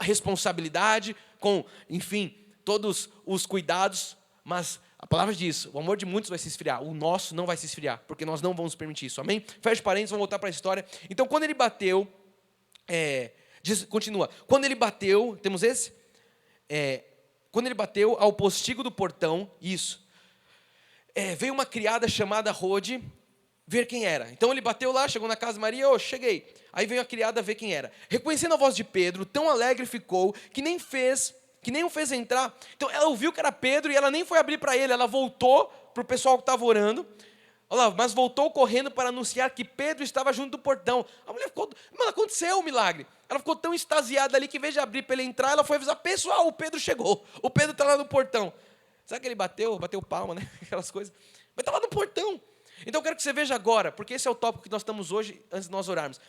responsabilidade, com, enfim, todos os cuidados. Mas a palavra diz, o amor de muitos vai se esfriar, o nosso não vai se esfriar, porque nós não vamos permitir isso, amém? Feche parênteses, vamos voltar para a história. Então quando ele bateu, continua, quando ele bateu, temos esse? Quando ele bateu ao postigo do portão, isso, veio uma criada chamada Rode ver quem era. Então ele bateu lá, chegou na casa de Maria, cheguei. Aí veio a criada ver quem era. Reconhecendo a voz de Pedro, tão alegre ficou, que nem o fez entrar. Então ela ouviu que era Pedro e ela nem foi abrir para ele, ela voltou para o pessoal que estava orando, mas voltou correndo para anunciar que Pedro estava junto do portão. A mulher ficou, aconteceu o milagre. Ela ficou tão extasiada ali que, em vez de abrir para ele entrar, ela foi avisar, pessoal, o Pedro chegou. O Pedro está lá no portão. Sabe que ele bateu palma, né? Aquelas coisas. Mas está lá no portão. Então eu quero que você veja agora, porque esse é o tópico que nós estamos hoje, antes de nós orarmos.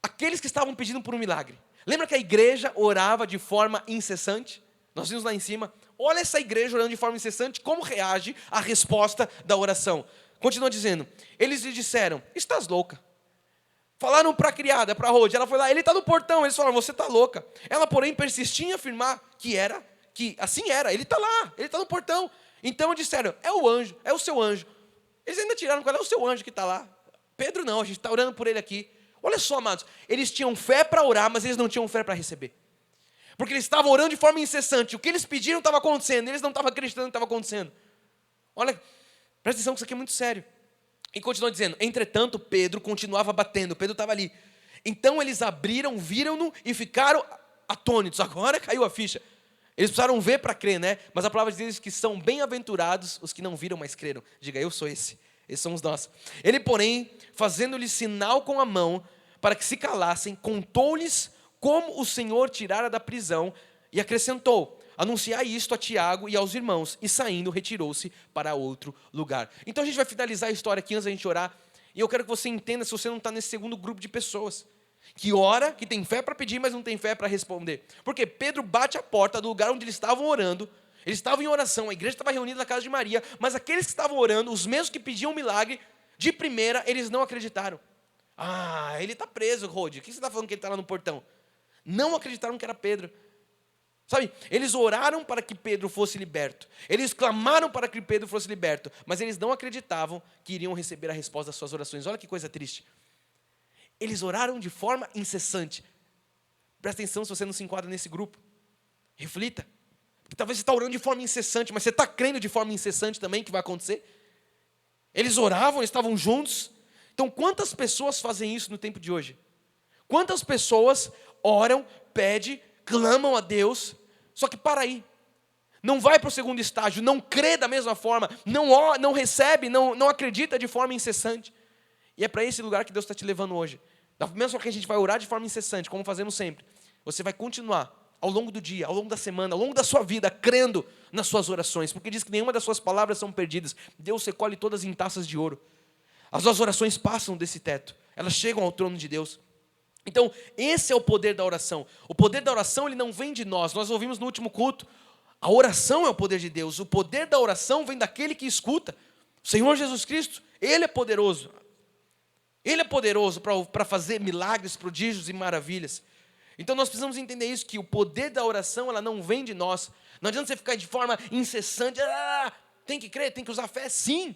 Aqueles que estavam pedindo por um milagre. Lembra que a igreja orava de forma incessante? Nós vimos lá em cima, olha essa igreja orando de forma incessante, como reage à resposta da oração. Continua dizendo, eles lhe disseram, estás louca. Falaram para a criada, para a Rode, ela foi lá, ele está no portão, eles falaram, você está louca. Ela, porém, persistia em afirmar que assim era, ele está lá, ele está no portão. Então disseram, é o anjo, é o seu anjo. Eles ainda tiraram, qual é o seu anjo que está lá? Pedro não, a gente está orando por ele aqui. Olha só, amados, eles tinham fé para orar, mas eles não tinham fé para receber. Porque eles estavam orando de forma incessante, o que eles pediram estava acontecendo, eles não estavam acreditando que estava acontecendo. Olha, presta atenção que isso aqui é muito sério. E continua dizendo, entretanto, Pedro continuava batendo, Pedro estava ali. Então eles abriram, viram-no e ficaram atônitos. Agora caiu a ficha. Eles precisaram ver para crer, né? Mas a palavra diz que são bem-aventurados os que não viram, mas creram. Diga, eu sou esse. Esses somos nós. Ele, porém, fazendo-lhe sinal com a mão, para que se calassem, contou-lhes como o Senhor tirara da prisão, e acrescentou, anunciai isto a Tiago e aos irmãos, e saindo, retirou-se para outro lugar. Então a gente vai finalizar a história aqui antes da gente orar, e eu quero que você entenda, se você não está nesse segundo grupo de pessoas, que ora, que tem fé para pedir, mas não tem fé para responder. Porque Pedro bate a porta do lugar onde eles estavam orando, eles estavam em oração, a igreja estava reunida na casa de Maria, mas aqueles que estavam orando, os mesmos que pediam um milagre, de primeira, eles não acreditaram. Ah, ele está preso, Rode, o que você está falando que ele está lá no portão? Não acreditaram que era Pedro. Sabe, eles oraram para que Pedro fosse liberto. Eles clamaram para que Pedro fosse liberto. Mas eles não acreditavam que iriam receber a resposta das suas orações. Olha que coisa triste. Eles oraram de forma incessante. Presta atenção se você não se enquadra nesse grupo. Reflita. Porque talvez você está orando de forma incessante, mas você está crendo de forma incessante também que vai acontecer. Eles oravam, eles estavam juntos. Então quantas pessoas fazem isso no tempo de hoje? Quantas pessoas oram, pedem, clamam a Deus, só que para aí, não vai para o segundo estágio, não crê da mesma forma, não recebe, não acredita de forma incessante. E é para esse lugar que Deus está te levando hoje. Da mesma forma que a gente vai orar de forma incessante, como fazemos sempre, você vai continuar ao longo do dia, ao longo da semana, ao longo da sua vida, crendo nas suas orações, porque diz que nenhuma das suas palavras são perdidas. Deus recolhe todas em taças de ouro. As suas orações passam desse teto, elas chegam ao trono de Deus. Então, esse é o poder da oração. O poder da oração, ele não vem de nós. Nós ouvimos no último culto, a oração é o poder de Deus. O poder da oração vem daquele que escuta. O Senhor Jesus Cristo, Ele é poderoso. Ele é poderoso para fazer milagres, prodígios e maravilhas. Então nós precisamos entender isso, que o poder da oração, ela não vem de nós. Não adianta você ficar de forma incessante, tem que crer, tem que usar fé, sim.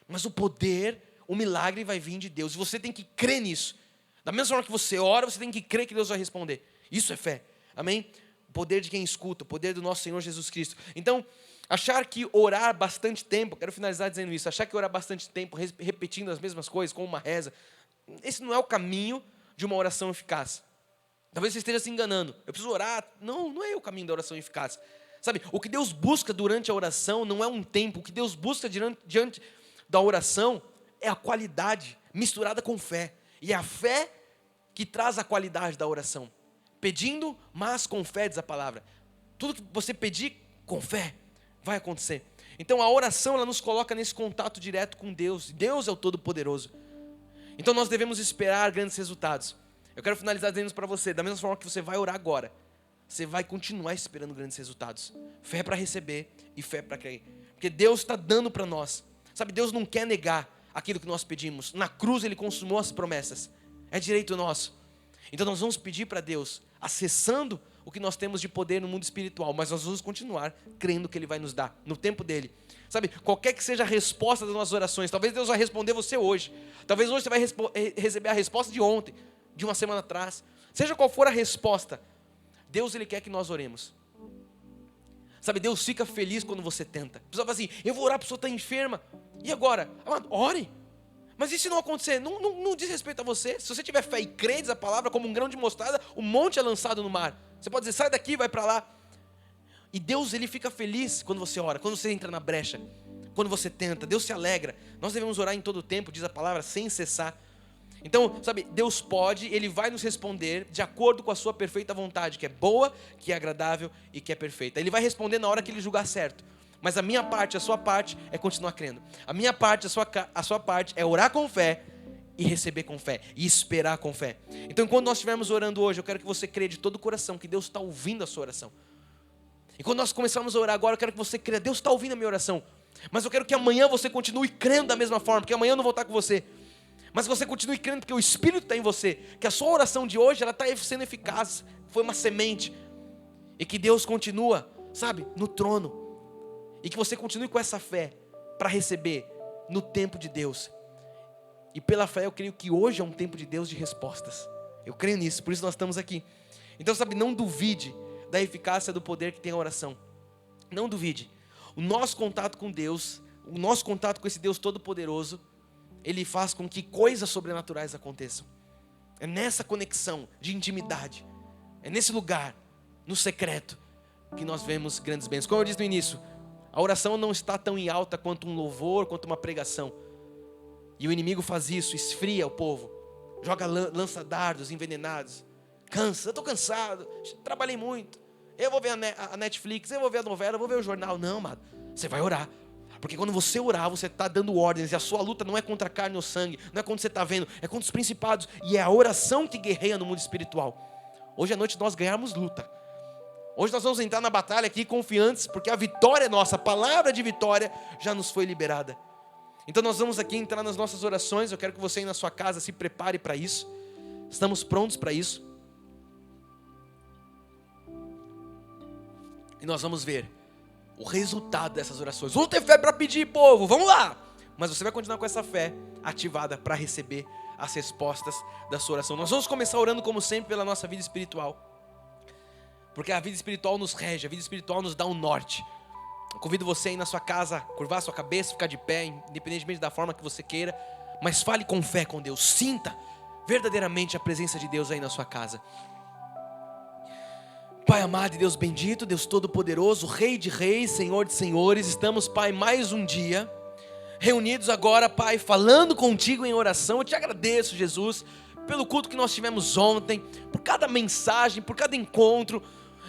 Mas o poder, o milagre vai vir de Deus. E você tem que crer nisso. Da mesma forma que você ora, você tem que crer que Deus vai responder. Isso é fé. Amém? O poder de quem escuta, o poder do nosso Senhor Jesus Cristo. Então, achar que orar bastante tempo, quero finalizar dizendo isso, achar que orar bastante tempo, repetindo as mesmas coisas, como uma reza, esse não é o caminho de uma oração eficaz. Talvez você esteja se enganando. Eu preciso orar. Não é o caminho da oração eficaz. Sabe, o que Deus busca durante a oração não é um tempo. O que Deus busca diante da oração é a qualidade misturada com fé. E é a fé que traz a qualidade da oração. Pedindo, mas com fé, diz a palavra. Tudo que você pedir com fé, vai acontecer. Então a oração, ela nos coloca nesse contato direto com Deus. Deus é o Todo-Poderoso. Então nós devemos esperar grandes resultados. Eu quero finalizar dizendo para você, da mesma forma que você vai orar agora, você vai continuar esperando grandes resultados. Fé para receber e fé para crer. Porque Deus está dando para nós. Sabe, Deus não quer negar aquilo que nós pedimos. Na cruz Ele consumou as promessas. É direito nosso. Então nós vamos pedir para Deus, acessando o que nós temos de poder no mundo espiritual, mas nós vamos continuar crendo que Ele vai nos dar, no tempo dEle. Sabe, qualquer que seja a resposta das nossas orações, talvez Deus vai responder você hoje. Talvez hoje você vai receber a resposta de ontem, de uma semana atrás. Seja qual for a resposta, Deus, Ele quer que nós oremos. Sabe, Deus fica feliz quando você tenta. A pessoa fala assim, eu vou orar, a pessoa está enferma. E agora? Ore. Mas e se não acontecer? Não diz respeito a você. Se você tiver fé e crê, diz a palavra, como um grão de mostarda, o monte é lançado no mar. Você pode dizer, sai daqui, vai para lá. E Deus, Ele fica feliz quando você ora, quando você entra na brecha, quando você tenta. Deus se alegra. Nós devemos orar em todo o tempo, diz a palavra, sem cessar. Então, sabe, Deus pode, Ele vai nos responder de acordo com a sua perfeita vontade, que é boa, que é agradável e que é perfeita. Ele vai responder na hora que Ele julgar certo. Mas a minha parte, a sua parte é continuar crendo. A minha parte, a sua parte é orar com fé e receber com fé e esperar com fé. Então, enquanto nós estivermos orando hoje, eu quero que você creia de todo o coração que Deus está ouvindo a sua oração. E quando nós começarmos a orar agora, eu quero que você creia, Deus está ouvindo a minha oração. Mas eu quero que amanhã você continue crendo da mesma forma, porque amanhã eu não vou estar com você. Mas você continue crendo porque o Espírito está em você, que a sua oração de hoje, ela está sendo eficaz, foi uma semente. E que Deus continua, sabe, no trono. E que você continue com essa fé para receber no tempo de Deus. E pela fé eu creio que hoje é um tempo de Deus de respostas. Eu creio nisso, por isso nós estamos aqui. Então, sabe, não duvide da eficácia do poder que tem a oração. Não duvide. O nosso contato com Deus, o nosso contato com esse Deus Todo-Poderoso, ele faz com que coisas sobrenaturais aconteçam. É nessa conexão de intimidade, é nesse lugar, no secreto, que nós vemos grandes bênçãos. Como eu disse no início, a oração não está tão em alta quanto um louvor, quanto uma pregação. E o inimigo faz isso, esfria o povo, lança dardos envenenados. Cansa, eu estou cansado, trabalhei muito, eu vou ver a Netflix, eu vou ver a novela, eu vou ver o jornal. Não, amado, você vai orar. Porque quando você orar, você está dando ordens. E a sua luta não é contra a carne ou sangue, não é contra o que você está vendo, é contra os principados. E é a oração que guerreia no mundo espiritual. Hoje à noite nós ganhamos luta. Hoje nós vamos entrar na batalha aqui confiantes, porque a vitória é nossa, a palavra de vitória já nos foi liberada. Então nós vamos aqui entrar nas nossas orações. Eu quero que você aí na sua casa se prepare para isso. Estamos prontos para isso. E nós vamos ver o resultado dessas orações. Vamos ter fé para pedir, povo, vamos lá. Mas você vai continuar com essa fé ativada para receber as respostas da sua oração. Nós vamos começar orando como sempre pela nossa vida espiritual, porque a vida espiritual nos rege, a vida espiritual nos dá um norte. Eu convido você aí na sua casa, curvar a sua cabeça, ficar de pé, independentemente da forma que você queira, mas fale com fé com Deus, sinta verdadeiramente a presença de Deus aí na sua casa. Pai amado e Deus bendito, Deus todo-poderoso, Rei de reis, Senhor de senhores, estamos, Pai, mais um dia reunidos agora, Pai, falando contigo em oração. Eu te agradeço, Jesus, pelo culto que nós tivemos ontem, por cada mensagem, por cada encontro,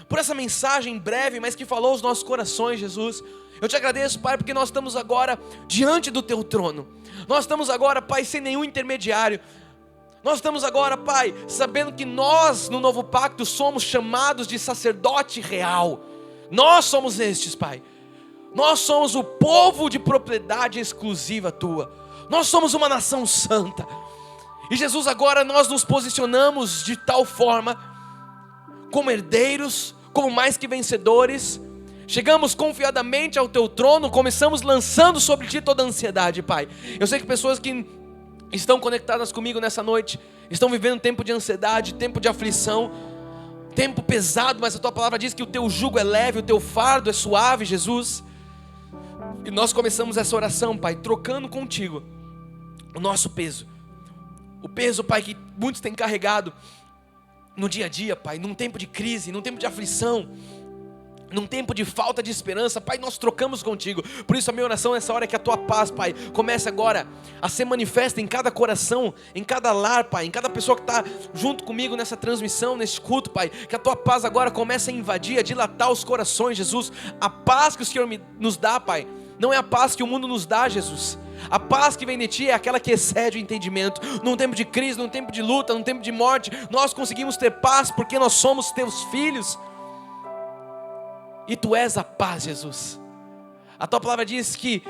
por essa mensagem breve, mas que falou aos nossos corações, Jesus. Eu te agradeço, Pai, porque nós estamos agora diante do teu trono. Nós estamos agora, Pai, sem nenhum intermediário. Nós estamos agora, Pai, sabendo que nós, no novo pacto, somos chamados de sacerdote real. Nós somos estes, Pai. Nós somos o povo de propriedade exclusiva tua. Nós somos uma nação santa. E Jesus, agora nós nos posicionamos de tal forma, como herdeiros, como mais que vencedores. Chegamos confiadamente ao teu trono, começamos lançando sobre ti toda a ansiedade, Pai. Eu sei que pessoas que estão conectadas comigo nessa noite estão vivendo um tempo de ansiedade, tempo de aflição, tempo pesado, mas a tua palavra diz que o teu jugo é leve, o teu fardo é suave, Jesus. E nós começamos essa oração, Pai, trocando contigo o nosso peso. O peso, Pai, que muitos têm carregado no dia a dia, Pai, num tempo de crise, num tempo de aflição, num tempo de falta de esperança, Pai, nós trocamos contigo. Por isso a minha oração nessa hora é que a tua paz, Pai, comece agora a ser manifesta em cada coração, em cada lar, Pai, em cada pessoa que está junto comigo nessa transmissão, nesse culto, Pai. Que a tua paz agora comece a invadir, a dilatar os corações, Jesus. A paz que o Senhor nos dá, Pai, não é a paz que o mundo nos dá, Jesus. A paz que vem de ti é aquela que excede o entendimento. Num tempo de crise, num tempo de luta, num tempo de morte, nós conseguimos ter paz porque nós somos teus filhos. E tu és a paz, Jesus. A tua palavra diz que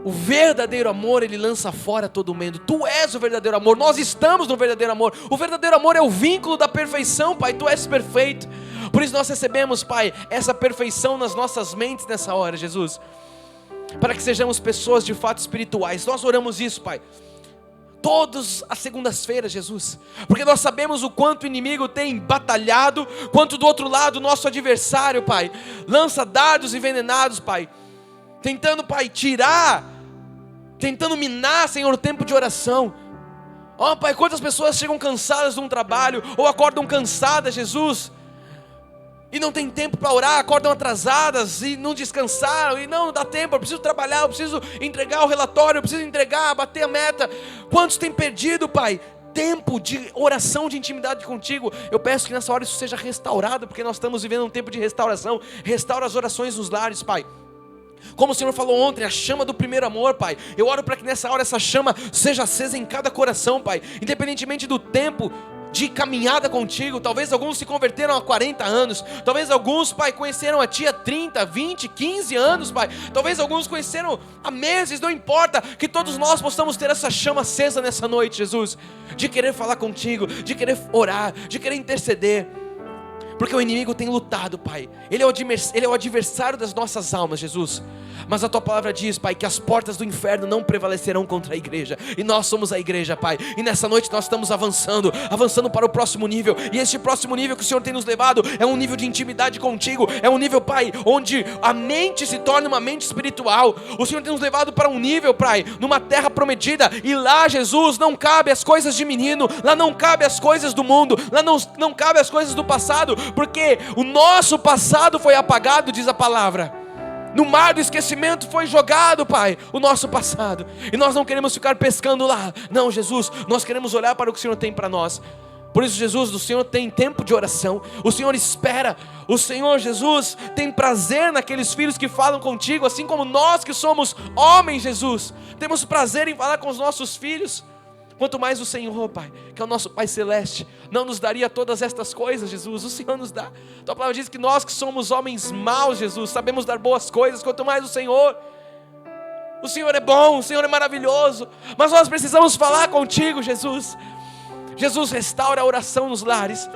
o verdadeiro amor, ele lança fora todo medo. Tu és o verdadeiro amor, nós estamos no verdadeiro amor. O verdadeiro amor é o vínculo da perfeição, Pai, tu és perfeito. Por isso nós recebemos, Pai, essa perfeição nas nossas mentes nessa hora, Jesus, para que sejamos pessoas de fato espirituais. Nós oramos isso, Pai, todas as segundas-feiras, Jesus, porque nós sabemos o quanto o inimigo tem batalhado, quanto do outro lado o nosso adversário, Pai, lança dardos envenenados, Pai, tentando, Pai, tirar, tentando minar, Senhor, o tempo de oração. Ó, Pai, quantas pessoas chegam cansadas de um trabalho, ou acordam cansadas, Jesus, e não tem tempo para orar, acordam atrasadas e não descansaram, e não dá tempo, eu preciso trabalhar, eu preciso entregar o relatório, eu preciso entregar, bater a meta. Quantos têm perdido, Pai, tempo de oração, de intimidade contigo? Eu peço que nessa hora isso seja restaurado, porque nós estamos vivendo um tempo de restauração. Restaura as orações nos lares, Pai. Como o Senhor falou ontem, a chama do primeiro amor, Pai. Eu oro para que nessa hora essa chama seja acesa em cada coração, Pai, independentemente do tempo de caminhada contigo. Talvez alguns se converteram há 40 anos. Talvez alguns, Pai, conheceram a Ti há 30, 20, 15 anos, Pai. Talvez alguns conheceram há meses, não importa. Que todos nós possamos ter essa chama acesa nessa noite, Jesus, de querer falar contigo, de querer orar, de querer interceder. Porque o inimigo tem lutado, Pai. Ele é o adversário das nossas almas, Jesus. Mas a Tua palavra diz, Pai, que as portas do inferno não prevalecerão contra a igreja. E nós somos a igreja, Pai. E nessa noite nós estamos avançando para o próximo nível. E este próximo nível que o Senhor tem nos levado é um nível de intimidade contigo. É um nível, Pai, onde a mente se torna uma mente espiritual. O Senhor tem nos levado para um nível, Pai, numa terra prometida. E lá, Jesus, não cabe as coisas de menino. Lá não cabe as coisas do mundo. Lá não cabe as coisas do passado. Porque o nosso passado foi apagado, diz a palavra. No mar do esquecimento foi jogado, Pai, o nosso passado. E nós não queremos ficar pescando lá. Não, Jesus, nós queremos olhar para o que o Senhor tem para nós. Por isso, Jesus, o Senhor tem tempo de oração. O Senhor espera. O Senhor, Jesus, tem prazer naqueles filhos que falam contigo. Assim como nós que somos homens, Jesus, temos prazer em falar com os nossos filhos. Quanto mais o Senhor, Pai, que é o nosso Pai Celeste, não nos daria todas estas coisas, Jesus. O Senhor nos dá. Tua palavra diz que nós que somos homens maus, Jesus, sabemos dar boas coisas. Quanto mais o Senhor. O Senhor é bom, o Senhor é maravilhoso. Mas nós precisamos falar contigo, Jesus. Jesus, restaura a oração nos lares.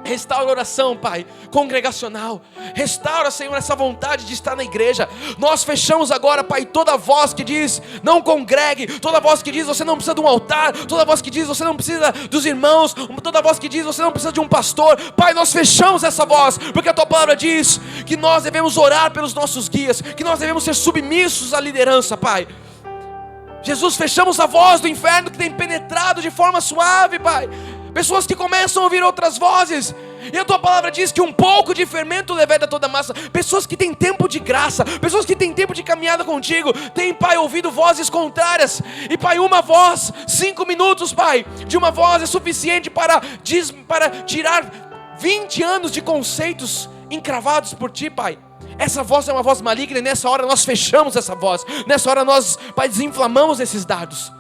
Restaura a oração, Pai, congregacional. Restaura, Senhor, essa vontade de estar na igreja. Nós fechamos agora, Pai, toda voz que diz não congregue, toda voz que diz você não precisa de um altar, toda voz que diz você não precisa dos irmãos, toda voz que diz você não precisa de um pastor. Pai, nós fechamos essa voz, porque a Tua palavra diz que nós devemos orar pelos nossos guias, que nós devemos ser submissos à liderança, Pai. Jesus, fechamos a voz do inferno que tem penetrado de forma suave, Pai. Pessoas que começam a ouvir outras vozes. E a Tua palavra diz que um pouco de fermento leveda toda a massa. Pessoas que têm tempo de graça, pessoas que têm tempo de caminhada contigo, têm, Pai, ouvido vozes contrárias. E, Pai, uma voz, 5 minutos, Pai, de uma voz é suficiente para tirar 20 anos de conceitos encravados por Ti, Pai. Essa voz é uma voz maligna e nessa hora nós fechamos essa voz. Nessa hora nós, Pai, desinflamamos esses dardos.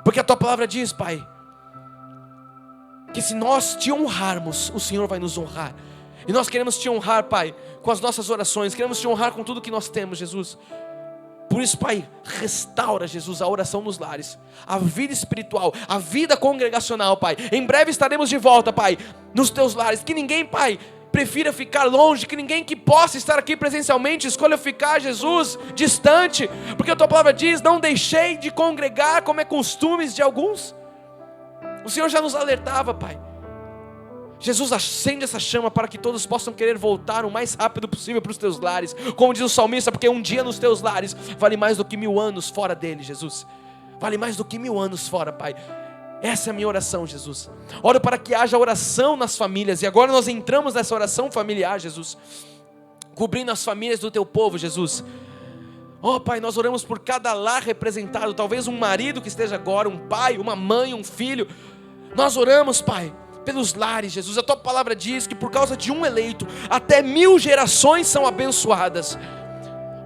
Porque a Tua palavra diz, Pai, que se nós Te honrarmos, o Senhor vai nos honrar. E nós queremos Te honrar, Pai, com as nossas orações. Queremos Te honrar com tudo que nós temos, Jesus. Por isso, Pai, restaura, Jesus, a oração nos lares, a vida espiritual, a vida congregacional, Pai. Em breve estaremos de volta, Pai, nos Teus lares. Que ninguém, Pai, prefira ficar longe, que ninguém que possa estar aqui presencialmente escolha ficar, Jesus, distante. Porque a Tua palavra diz, não deixei de congregar como é costumes de alguns. O Senhor já nos alertava, Pai. Jesus, acende essa chama para que todos possam querer voltar o mais rápido possível para os Teus lares. Como diz o salmista, porque um dia nos Teus lares vale mais do que 1000 anos fora dele, Jesus. Vale mais do que 1000 anos fora, Pai. Essa é a minha oração, Jesus. Oro para que haja oração nas famílias. E agora nós entramos nessa oração familiar, Jesus, cobrindo as famílias do Teu povo, Jesus. Oh, Pai, nós oramos por cada lar representado. Talvez um marido que esteja agora, um pai, uma mãe, um filho. Nós oramos, Pai, pelos lares, Jesus. A Tua palavra diz que por causa de um eleito, até 1000 gerações são abençoadas.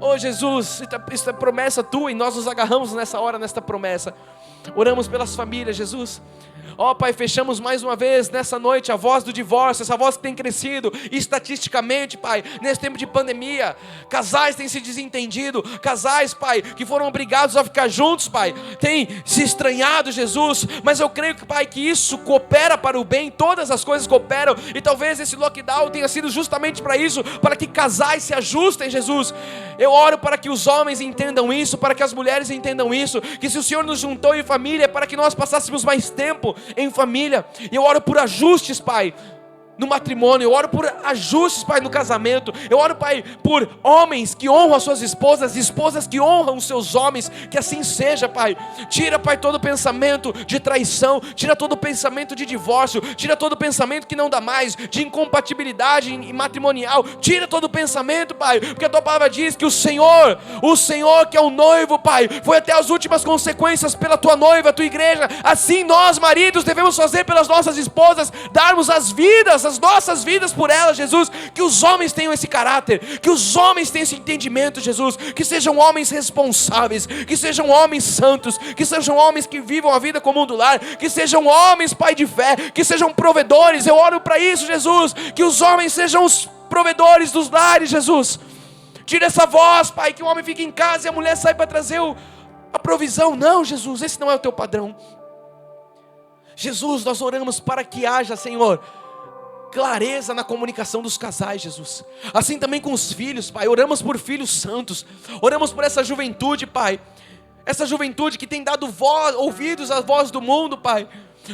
Oh, Jesus, isso é promessa Tua e nós nos agarramos nessa hora, nesta promessa. Oramos pelas famílias, Jesus. Ó, Pai, fechamos mais uma vez nessa noite a voz do divórcio, essa voz que tem crescido estatisticamente, Pai, nesse tempo de pandemia. Casais têm se desentendido, casais, Pai, que foram obrigados a ficar juntos, Pai, têm se estranhado, Jesus. Mas eu creio que, Pai, que isso coopera para o bem, todas as coisas cooperam. E talvez esse lockdown tenha sido justamente para isso, para que casais se ajustem, Jesus. Eu oro para que os homens entendam isso, para que as mulheres entendam isso, que se o Senhor nos juntou em família, é para que nós passássemos mais tempo em família. E eu oro por ajustes, Pai, no matrimônio. Eu oro por ajustes, Pai, no casamento. Eu oro, Pai, por homens que honram as suas esposas, esposas que honram os seus homens. Que assim seja, Pai. Tira, Pai, todo pensamento de traição, tira todo pensamento de divórcio, tira todo pensamento que não dá mais, de incompatibilidade matrimonial. Tira todo pensamento, Pai, porque a Tua palavra diz que o Senhor que é o noivo, Pai, foi até as últimas consequências pela Tua noiva, a Tua igreja. Assim nós, maridos, devemos fazer pelas nossas esposas, darmos as vidas elas, as nossas vidas por elas, Jesus. Que os homens tenham esse caráter, que os homens tenham esse entendimento, Jesus. Que sejam homens responsáveis, que sejam homens santos, que sejam homens que vivam a vida comum do lar, que sejam homens, Pai, de fé, que sejam provedores. Eu oro para isso, Jesus. Que os homens sejam os provedores dos lares, Jesus. Tira essa voz, Pai, que o homem fique em casa e a mulher sai para trazer a provisão. Não, Jesus, esse não é o teu padrão. Jesus, nós oramos para que haja, Senhor, clareza na comunicação dos casais, Jesus. Assim também com os filhos, Pai. Oramos por filhos santos. Oramos por essa juventude, Pai. Essa juventude que tem dado ouvidos à voz do mundo, Pai.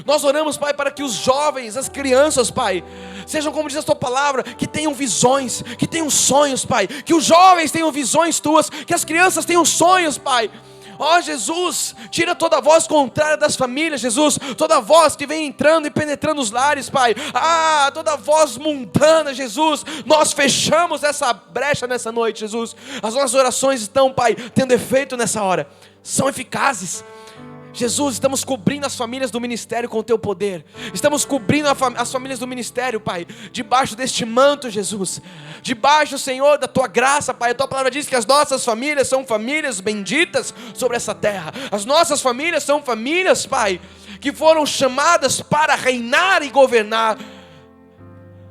Nós oramos, Pai, para que os jovens, as crianças, Pai, sejam, como diz a tua palavra, que tenham visões, que tenham sonhos, Pai. Que os jovens tenham visões tuas, que as crianças tenham sonhos, Pai. Ó Jesus, tira toda voz contrária das famílias, Jesus. Toda voz que vem entrando e penetrando os lares, Pai. Toda voz mundana, Jesus. Nós fechamos essa brecha nessa noite, Jesus. As nossas orações estão, Pai, tendo efeito nessa hora. São eficazes. Jesus, estamos cobrindo as famílias do ministério com o teu poder. Estamos cobrindo as famílias do ministério, Pai, debaixo deste manto, Jesus. Debaixo, Senhor, da tua graça, Pai. A tua palavra diz que as nossas famílias são famílias benditas sobre essa terra. As nossas famílias são famílias, Pai, que foram chamadas para reinar e governar.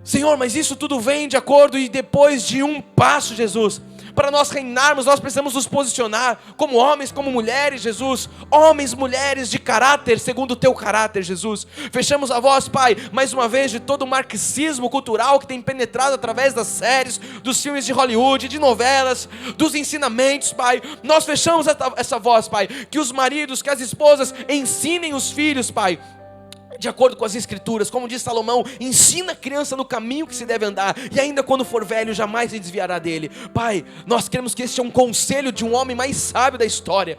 Senhor, mas isso tudo vem de acordo e depois de um passo, Jesus. Para nós reinarmos, nós precisamos nos posicionar como homens, como mulheres, Jesus. Homens, mulheres de caráter, segundo o teu caráter, Jesus. Fechamos a voz, Pai, mais uma vez, de todo o marxismo cultural que tem penetrado através das séries, dos filmes de Hollywood, de novelas, dos ensinamentos, Pai. Nós fechamos essa voz, Pai. Que os maridos, que as esposas ensinem os filhos, Pai, de acordo com as escrituras, como diz Salomão, ensina a criança no caminho que se deve andar, e ainda quando for velho, jamais se desviará dele. Pai, nós queremos que este é um conselho de um homem mais sábio da história.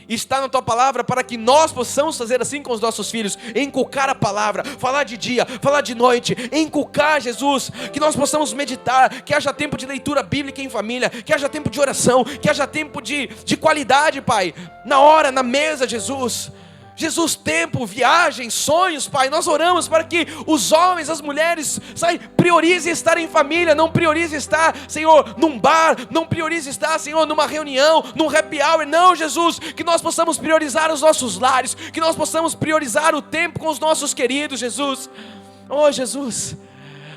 Está na tua palavra para que nós possamos fazer assim com os nossos filhos, inculcar a palavra, falar de dia, falar de noite, inculcar, Jesus, que nós possamos meditar, que haja tempo de leitura bíblica em família, que haja tempo de oração, que haja tempo de qualidade, Pai, na hora, na mesa, Jesus. Jesus, tempo, viagem, sonhos, Pai. Nós oramos para que os homens, as mulheres, priorizem estar em família. Não priorize estar, Senhor, num bar. Não priorize estar, Senhor, numa reunião, num happy hour. Não, Jesus, que nós possamos priorizar os nossos lares, que nós possamos priorizar o tempo com os nossos queridos, Jesus. Oh, Jesus,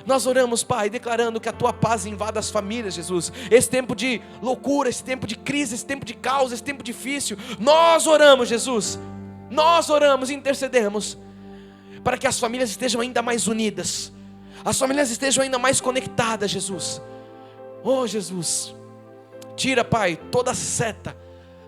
nós oramos, Pai, declarando que a tua paz invada as famílias, Jesus. Esse tempo de loucura, esse tempo de crise, esse tempo de caos, esse tempo difícil, nós oramos, Jesus. Nós oramos e intercedemos para que as famílias estejam ainda mais unidas, as famílias estejam ainda mais conectadas, Jesus. Oh, Jesus, tira, Pai, toda seta.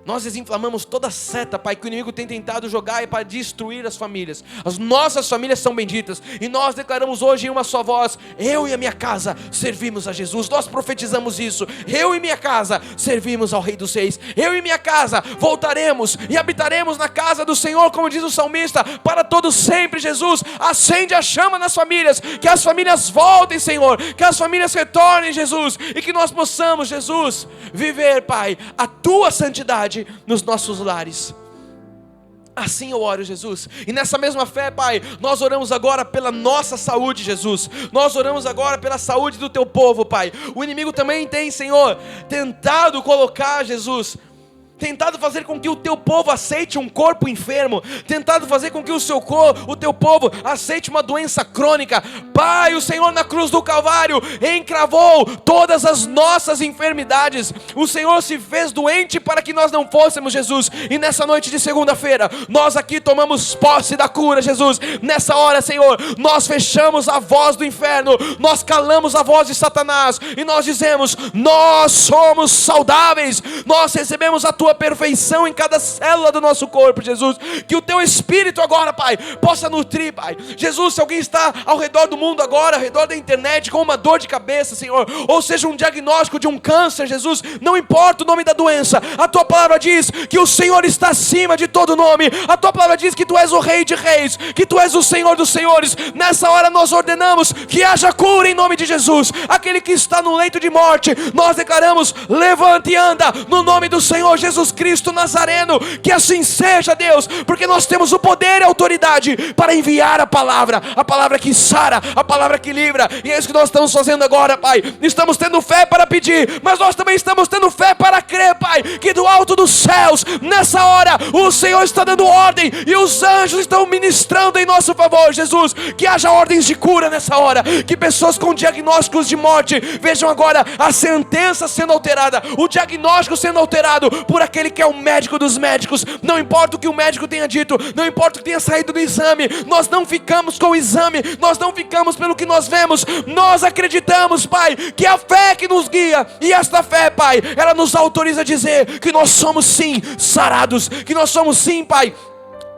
Nós desinflamamos toda seta, Pai, que o inimigo tem tentado jogar para destruir as famílias. As nossas famílias são benditas. E nós declaramos hoje em uma só voz: eu e a minha casa servimos a Jesus. Nós profetizamos isso: eu e minha casa servimos ao Rei dos Reis. Eu e minha casa voltaremos e habitaremos na casa do Senhor, como diz o salmista, para todo sempre. Jesus, acende a chama nas famílias, que as famílias voltem, Senhor, que as famílias retornem, Jesus, e que nós possamos, Jesus, viver, Pai, a tua santidade nos nossos lares. Assim eu oro, Jesus. E nessa mesma fé, Pai, nós oramos agora pela nossa saúde, Jesus. Nós oramos agora pela saúde do teu povo, Pai. O inimigo também tem, Senhor, tentado colocar, Jesus, tentado fazer com que o teu povo aceite um corpo enfermo, tentado fazer com que o teu povo aceite uma doença crônica. Pai, o Senhor na cruz do Calvário encravou todas as nossas enfermidades. O Senhor se fez doente para que nós não fôssemos, Jesus. E nessa noite de segunda-feira, nós aqui tomamos posse da cura, Jesus. Nessa hora, Senhor, nós fechamos a voz do inferno, nós calamos a voz de Satanás e nós dizemos: nós somos saudáveis, nós recebemos a tua perfeição em cada célula do nosso corpo, Jesus. Que o teu Espírito agora, Pai, possa nutrir, Pai. Jesus, se alguém está ao redor do mundo agora, ao redor da internet, com uma dor de cabeça, Senhor, ou seja, um diagnóstico de um câncer, Jesus, não importa o nome da doença, a tua palavra diz que o Senhor está acima de todo nome. A tua palavra diz que tu és o Rei de Reis, que tu és o Senhor dos Senhores. Nessa hora nós ordenamos que haja cura em nome de Jesus. Aquele que está no leito de morte, nós declaramos: levante e anda no nome do Senhor Jesus. Jesus Cristo Nazareno. Que assim seja, Deus, porque nós temos o poder e a autoridade para enviar a palavra que sara, a palavra que livra. E é isso que nós estamos fazendo agora, Pai. Estamos tendo fé para pedir, mas nós também estamos tendo fé para crer, Pai, que do alto dos céus, nessa hora, o Senhor está dando ordem e os anjos estão ministrando em nosso favor, Jesus. Que haja ordens de cura nessa hora, que pessoas com diagnósticos de morte vejam agora a sentença sendo alterada, o diagnóstico sendo alterado por aquele que é o médico dos médicos. Não importa o que o médico tenha dito, não importa o que tenha saído do exame, nós não ficamos com o exame, nós não ficamos pelo que nós vemos, nós acreditamos, Pai, que a fé que nos guia, e esta fé, Pai, ela nos autoriza a dizer que nós somos sim sarados, que nós somos sim, Pai,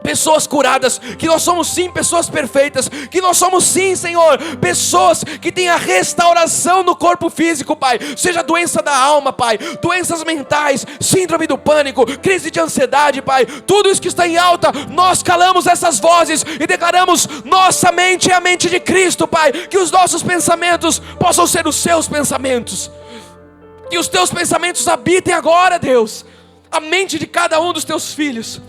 pessoas curadas, que nós somos sim pessoas perfeitas, que nós somos sim, Senhor, pessoas que têm a restauração no corpo físico, Pai, seja doença da alma, Pai, doenças mentais, síndrome do pânico, crise de ansiedade, Pai, tudo isso que está em alta, nós calamos essas vozes e declaramos: nossa mente é a mente de Cristo, Pai, que os nossos pensamentos possam ser os seus pensamentos, que os teus pensamentos habitem agora, Deus, a mente de cada um dos teus filhos.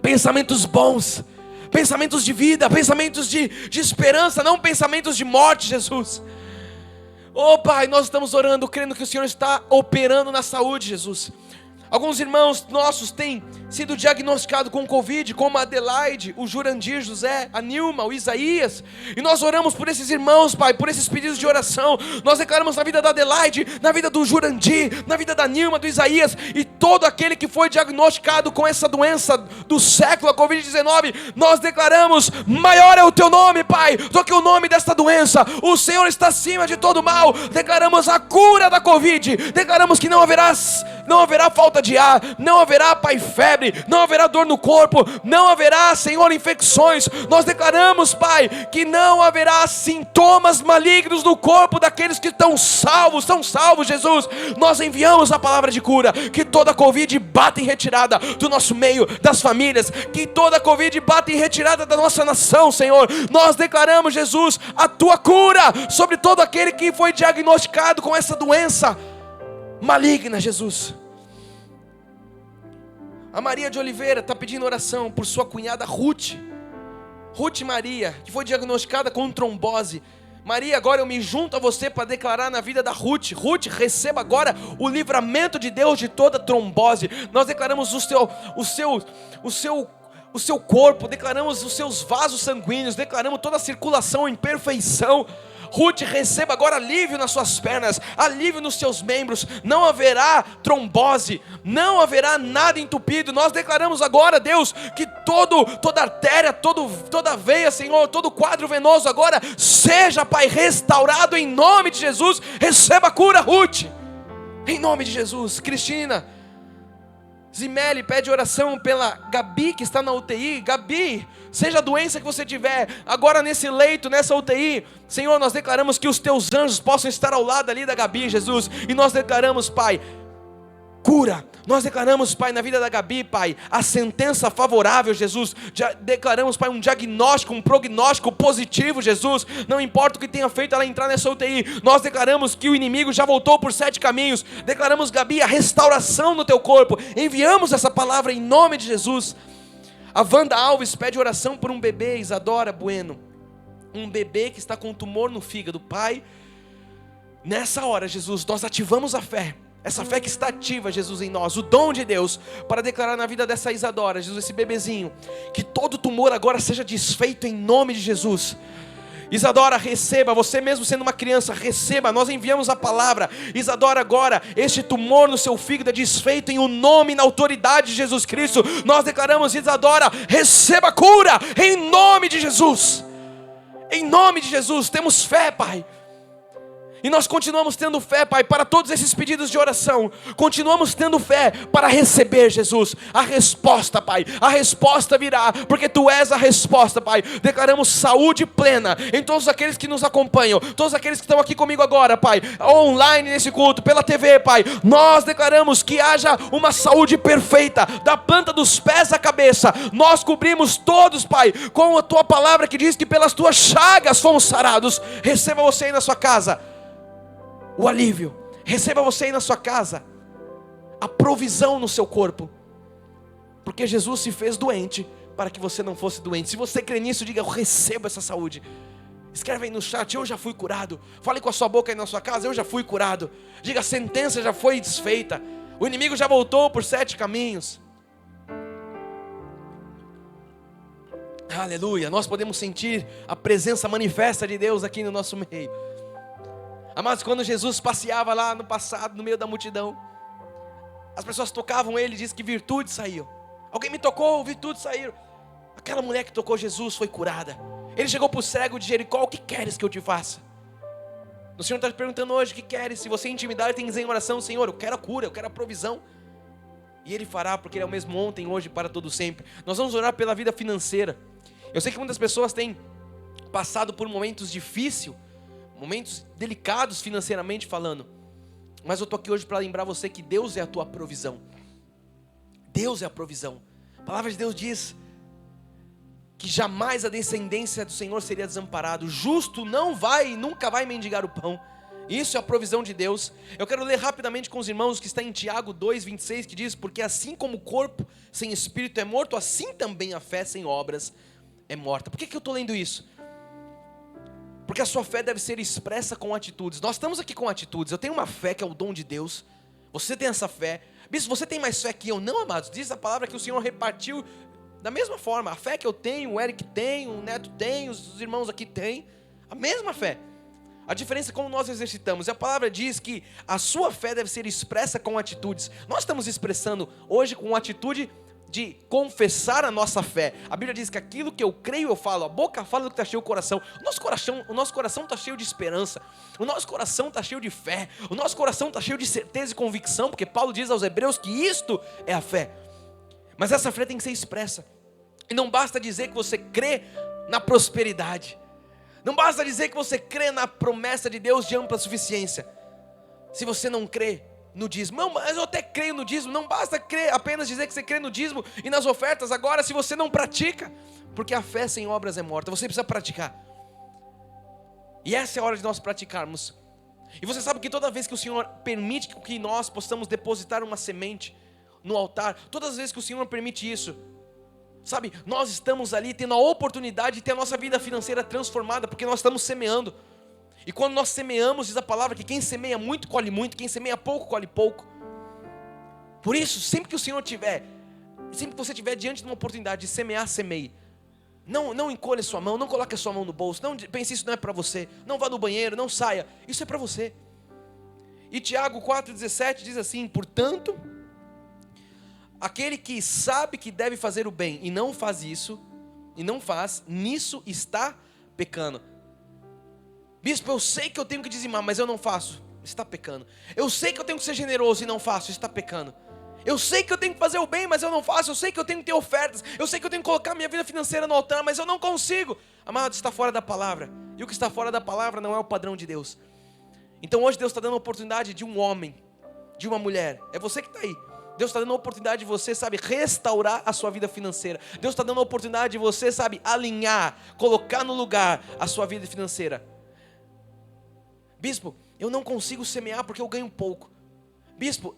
Pensamentos bons, pensamentos de vida, pensamentos de esperança, não pensamentos de morte, Jesus. Oh, Pai, nós estamos orando, crendo que o Senhor está operando na saúde, Jesus. Alguns irmãos nossos têm sido diagnosticados com Covid, como a Adelaide, o Jurandir José, a Nilma, o Isaías. E nós oramos por esses irmãos, Pai, por esses pedidos de oração. Nós declaramos na vida da Adelaide, na vida do Jurandir, na vida da Nilma, do Isaías, e todo aquele que foi diagnosticado com essa doença do século, a Covid-19. Nós declaramos: maior é o teu nome, Pai, do que o nome desta doença. O Senhor está acima de todo mal. Declaramos a cura da Covid. Declaramos que não haverá falta de ar, não haverá, Pai, febre, não haverá dor no corpo, não haverá, Senhor, infecções. Nós declaramos, Pai, que não haverá sintomas malignos no corpo daqueles que estão salvos, Jesus. Nós enviamos a palavra de cura, que toda Covid bata em retirada do nosso meio, das famílias, que toda Covid bata em retirada da nossa nação, Senhor. Nós declaramos, Jesus, a tua cura sobre todo aquele que foi diagnosticado com essa doença maligna, Jesus. A Maria de Oliveira está pedindo oração por sua cunhada Ruth Maria, que foi diagnosticada com trombose. Maria, agora eu me junto a você para declarar na vida da Ruth. Ruth, receba agora o livramento de Deus de toda trombose. Nós declaramos o seu corpo, declaramos os seus vasos sanguíneos, declaramos toda a circulação em perfeição. Ruth, receba agora alívio nas suas pernas, alívio nos seus membros. Não haverá trombose, não haverá nada entupido. Nós declaramos agora, Deus, que toda artéria, toda veia, Senhor, todo quadro venoso agora seja, Pai, restaurado em nome de Jesus. Receba a cura, Ruth, em nome de Jesus. Cristina Zimeli pede oração pela Gabi, que está na UTI. Gabi, seja a doença que você tiver, agora nesse leito, nessa UTI, Senhor, nós declaramos que os teus anjos possam estar ao lado ali da Gabi, Jesus. E nós declaramos, Pai, cura. Nós declaramos, Pai, na vida da Gabi, Pai, a sentença favorável, Jesus. Declaramos, Pai, um diagnóstico, um prognóstico positivo, Jesus. Não importa o que tenha feito ela entrar nessa UTI. Nós declaramos que o inimigo já voltou por 7 caminhos. Declaramos, Gabi, a restauração no teu corpo. Enviamos essa palavra em nome de Jesus. A Wanda Alves pede oração por um bebê, Isadora Bueno. Um bebê que está com tumor no fígado. Pai, nessa hora, Jesus, nós ativamos a fé. Essa fé que está ativa, Jesus, em nós, o dom de Deus, para declarar na vida dessa Isadora, Jesus, esse bebezinho, que todo tumor agora seja desfeito em nome de Jesus. Isadora, receba, você mesmo sendo uma criança, receba, nós enviamos a palavra. Isadora, agora, este tumor no seu fígado é desfeito em o nome e na autoridade de Jesus Cristo. Nós declaramos, Isadora, receba cura, em nome de Jesus. Em nome de Jesus, temos fé, Pai. E nós continuamos tendo fé, Pai, para todos esses pedidos de oração. Continuamos tendo fé para receber, Jesus, a resposta, Pai. A resposta virá, porque Tu és a resposta, Pai. Declaramos saúde plena em todos aqueles que nos acompanham, todos aqueles que estão aqui comigo agora, Pai, online nesse culto, pela TV, Pai. Nós declaramos que haja uma saúde perfeita, da planta dos pés à cabeça. Nós cobrimos todos, Pai, com a Tua palavra que diz que pelas Tuas chagas fomos sarados. Receba você aí na sua casa o alívio. Receba você aí na sua casa a provisão no seu corpo. Porque Jesus se fez doente para que você não fosse doente. Se você crê nisso, diga: eu recebo essa saúde. Escreve aí no chat: eu já fui curado. Fale com a sua boca aí na sua casa: eu já fui curado. Diga: a sentença já foi desfeita. O inimigo já voltou por 7 caminhos. Aleluia. Nós podemos sentir a presença manifesta de Deus aqui no nosso meio. Amados, quando Jesus passeava lá no passado, no meio da multidão, as pessoas tocavam ele e diz que virtudes saíam. Alguém me tocou, virtudes saíram. Aquela mulher que tocou Jesus foi curada. Ele chegou para o cego de Jericó: o que queres que eu te faça? O Senhor está te perguntando hoje: o que queres? Se você em intimidade tem que dizer em oração: Senhor, eu quero a cura, eu quero a provisão. E Ele fará, porque Ele é o mesmo ontem, hoje e para todo sempre. Nós vamos orar pela vida financeira. Eu sei que muitas pessoas têm passado por momentos difíceis, momentos delicados financeiramente falando. Mas eu estou aqui hoje para lembrar você que Deus é a tua provisão. Deus é a provisão. A palavra de Deus diz que jamais a descendência do Senhor seria desamparado. O justo não vai e nunca vai mendigar o pão. Isso é a provisão de Deus. Eu quero ler rapidamente com os irmãos que está em Tiago 2:26, que diz: porque assim como o corpo sem espírito é morto, assim também a fé sem obras é morta. Por que eu estou lendo isso? Porque a sua fé deve ser expressa com atitudes. Nós estamos aqui com atitudes. Eu tenho uma fé que é o dom de Deus. Você tem essa fé. Bispo, você tem mais fé que eu? Não, amados. Diz a palavra que o Senhor repartiu da mesma forma. A fé que eu tenho, o Eric tem, o Neto tem, os irmãos aqui têm. A mesma fé. A diferença é como nós exercitamos. E a palavra diz que a sua fé deve ser expressa com atitudes. Nós estamos expressando hoje com atitude de confessar a nossa fé. A Bíblia diz que aquilo que eu creio eu falo. A boca fala do que está cheio o coração. O nosso coração está cheio de esperança. O nosso coração está cheio de fé. O nosso coração está cheio de certeza e convicção. Porque Paulo diz aos Hebreus que isto é a fé. Mas essa fé tem que ser expressa. E não basta dizer que você crê na prosperidade. Não basta dizer que você crê na promessa de Deus de ampla suficiência. Se você não crê no dízimo: não, mas eu até creio no dízimo. Não basta crer, apenas dizer que você crê no dízimo e nas ofertas. Agora, se você não pratica, porque a fé sem obras é morta, você precisa praticar. E essa é a hora de nós praticarmos. E você sabe que toda vez que o Senhor permite que nós possamos depositar uma semente no altar, todas as vezes que o Senhor permite isso, sabe, nós estamos ali tendo a oportunidade de ter a nossa vida financeira transformada, porque nós estamos semeando. E quando nós semeamos, diz a palavra que quem semeia muito, colhe muito. Quem semeia pouco, colhe pouco. Por isso, sempre que o Senhor tiver, sempre que você estiver diante de uma oportunidade de semear, semeie. Não encolha sua mão, não coloque a sua mão no bolso. Não pense: isso não é para você. Não vá no banheiro, não saia. Isso é para você. E Tiago 4,17 diz assim: portanto, aquele que sabe que deve fazer o bem e não faz isso, e não faz, nisso está pecando. Bispo, eu sei que eu tenho que dizimar, mas eu não faço. Está pecando. Eu sei que eu tenho que ser generoso e não faço. Está pecando. Eu sei que eu tenho que fazer o bem, mas eu não faço. Eu sei que eu tenho que ter ofertas. Eu sei que eu tenho que colocar minha vida financeira no altar, mas eu não consigo. Amado, está fora da palavra. E o que está fora da palavra não é o padrão de Deus. Então hoje Deus está dando a oportunidade de um homem, de uma mulher. É você que está aí. Deus está dando a oportunidade de você, sabe, restaurar a sua vida financeira. Deus está dando a oportunidade de você, sabe, alinhar, colocar no lugar a sua vida financeira. Bispo, eu não consigo semear porque eu ganho pouco. Bispo,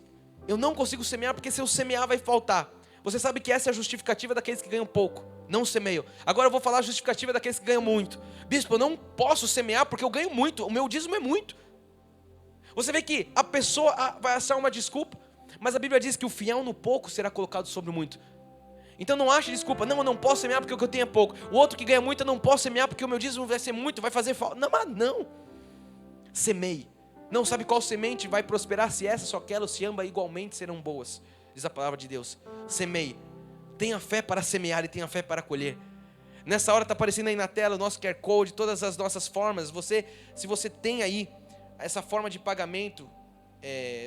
eu não consigo semear porque se eu semear vai faltar. Você sabe que essa é a justificativa daqueles que ganham pouco, não semeiam. Agora eu vou falar a justificativa daqueles que ganham muito. Bispo, eu não posso semear porque eu ganho muito, o meu dízimo é muito. Você vê que a pessoa vai achar uma desculpa, mas a Bíblia diz que o fiel no pouco será colocado sobre muito. Então não ache desculpa: não, eu não posso semear porque o que eu tenho é pouco. O outro que ganha muito, eu não posso semear porque o meu dízimo vai ser muito, vai fazer falta. Não, mas não. Semeie. Não sabe qual semente vai prosperar, se essa, só aquela ou se ambas igualmente serão boas, diz a palavra de Deus. Semeie. Tenha fé para semear e tenha fé para colher. Nessa hora está aparecendo aí na tela o nosso QR Code, todas as nossas formas. Se você tem aí essa forma de pagamento,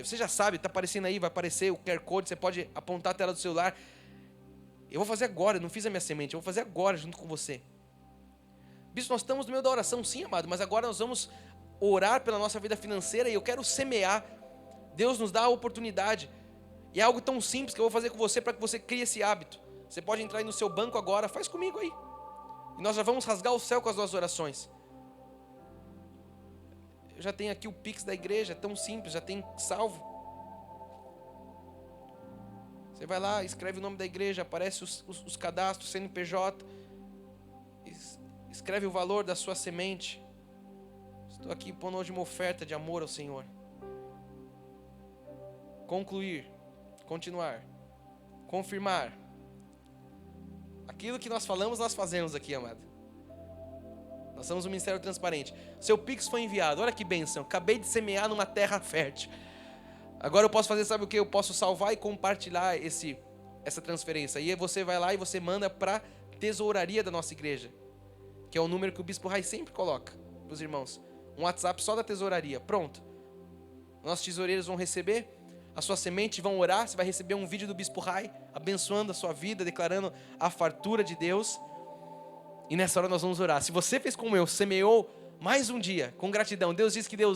você já sabe, está aparecendo aí, vai aparecer o QR Code, você pode apontar a tela do celular. Eu vou fazer agora, eu não fiz a minha semente, eu vou fazer agora junto com você. Bispo, nós estamos no meio da oração, sim, amado, mas agora nós vamos orar pela nossa vida financeira e eu quero semear. Deus nos dá a oportunidade. E é algo tão simples que eu vou fazer com você para que você crie esse hábito. Você pode entrar aí no seu banco agora, faz comigo aí. E nós já vamos rasgar o céu com as nossas orações. Eu já tenho aqui o Pix da igreja, é tão simples, já tem salvo. Você vai lá, escreve o nome da igreja, aparece os cadastros, CNPJ, escreve o valor da sua semente. Estou aqui pondo hoje uma oferta de amor ao Senhor. Concluir, continuar, confirmar. Aquilo que nós falamos, nós fazemos aqui, amado. Nós somos um ministério transparente. Seu Pix foi enviado, olha que bênção. Acabei de semear numa terra fértil. Agora eu posso fazer, sabe o que? Eu posso salvar e compartilhar essa transferência. E aí você vai lá e você manda para a tesouraria da nossa igreja, que é o número que o Bispo Rai sempre coloca para os irmãos. Um WhatsApp só da tesouraria. Pronto. Nossos tesoureiros vão receber a sua semente, vão orar. Você vai receber um vídeo do Bispo Rai abençoando a sua vida, declarando a fartura de Deus. E nessa hora nós vamos orar. Se você fez como eu, semeou mais um dia, com gratidão.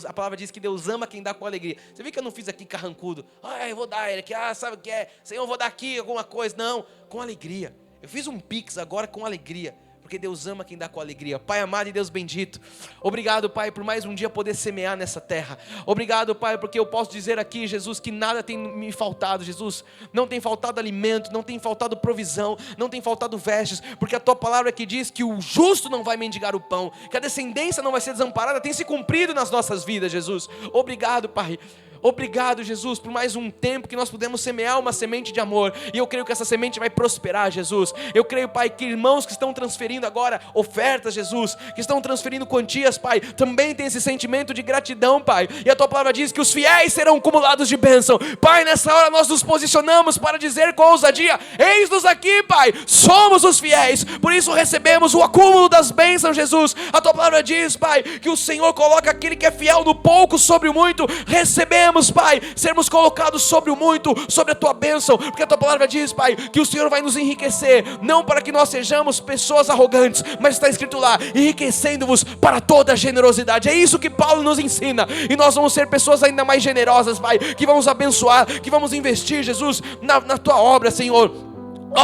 A palavra diz que Deus ama quem dá com alegria. Você viu que eu não fiz aqui carrancudo. Eu vou dar ele aqui, sabe o que é? Senhor, eu vou dar aqui alguma coisa. Não, com alegria. Eu fiz um Pix agora com alegria, porque Deus ama quem dá com alegria. Pai amado e Deus bendito, obrigado, Pai, por mais um dia poder semear nessa terra. Obrigado, Pai, porque eu posso dizer aqui, Jesus, que nada tem me faltado, Jesus. Não tem faltado alimento, não tem faltado provisão, não tem faltado vestes, porque a Tua palavra que diz que o justo não vai mendigar o pão, que a descendência não vai ser desamparada, tem se cumprido nas nossas vidas, Jesus. Obrigado, Pai. Obrigado, Jesus, por mais um tempo que nós pudemos semear uma semente de amor. E eu creio que essa semente vai prosperar, Jesus. Eu creio, Pai, que irmãos que estão transferindo agora ofertas, Jesus, que estão transferindo quantias, Pai, também tem esse sentimento de gratidão, Pai. E a Tua palavra diz que os fiéis serão cumulados de bênção. Pai, nessa hora nós nos posicionamos para dizer com ousadia: eis-nos aqui, Pai, somos os fiéis. Por isso recebemos o acúmulo das bênçãos, Jesus. A Tua palavra diz, Pai, que o Senhor coloca aquele que é fiel no pouco sobre o muito. Recebemos, Pai, sermos colocados sobre o muito, sobre a Tua bênção, porque a Tua palavra diz, Pai, que o Senhor vai nos enriquecer, não para que nós sejamos pessoas arrogantes, mas está escrito lá, enriquecendo-vos para toda a generosidade. É isso que Paulo nos ensina, e nós vamos ser pessoas ainda mais generosas, Pai, que vamos abençoar, que vamos investir, Jesus, na Tua obra, Senhor.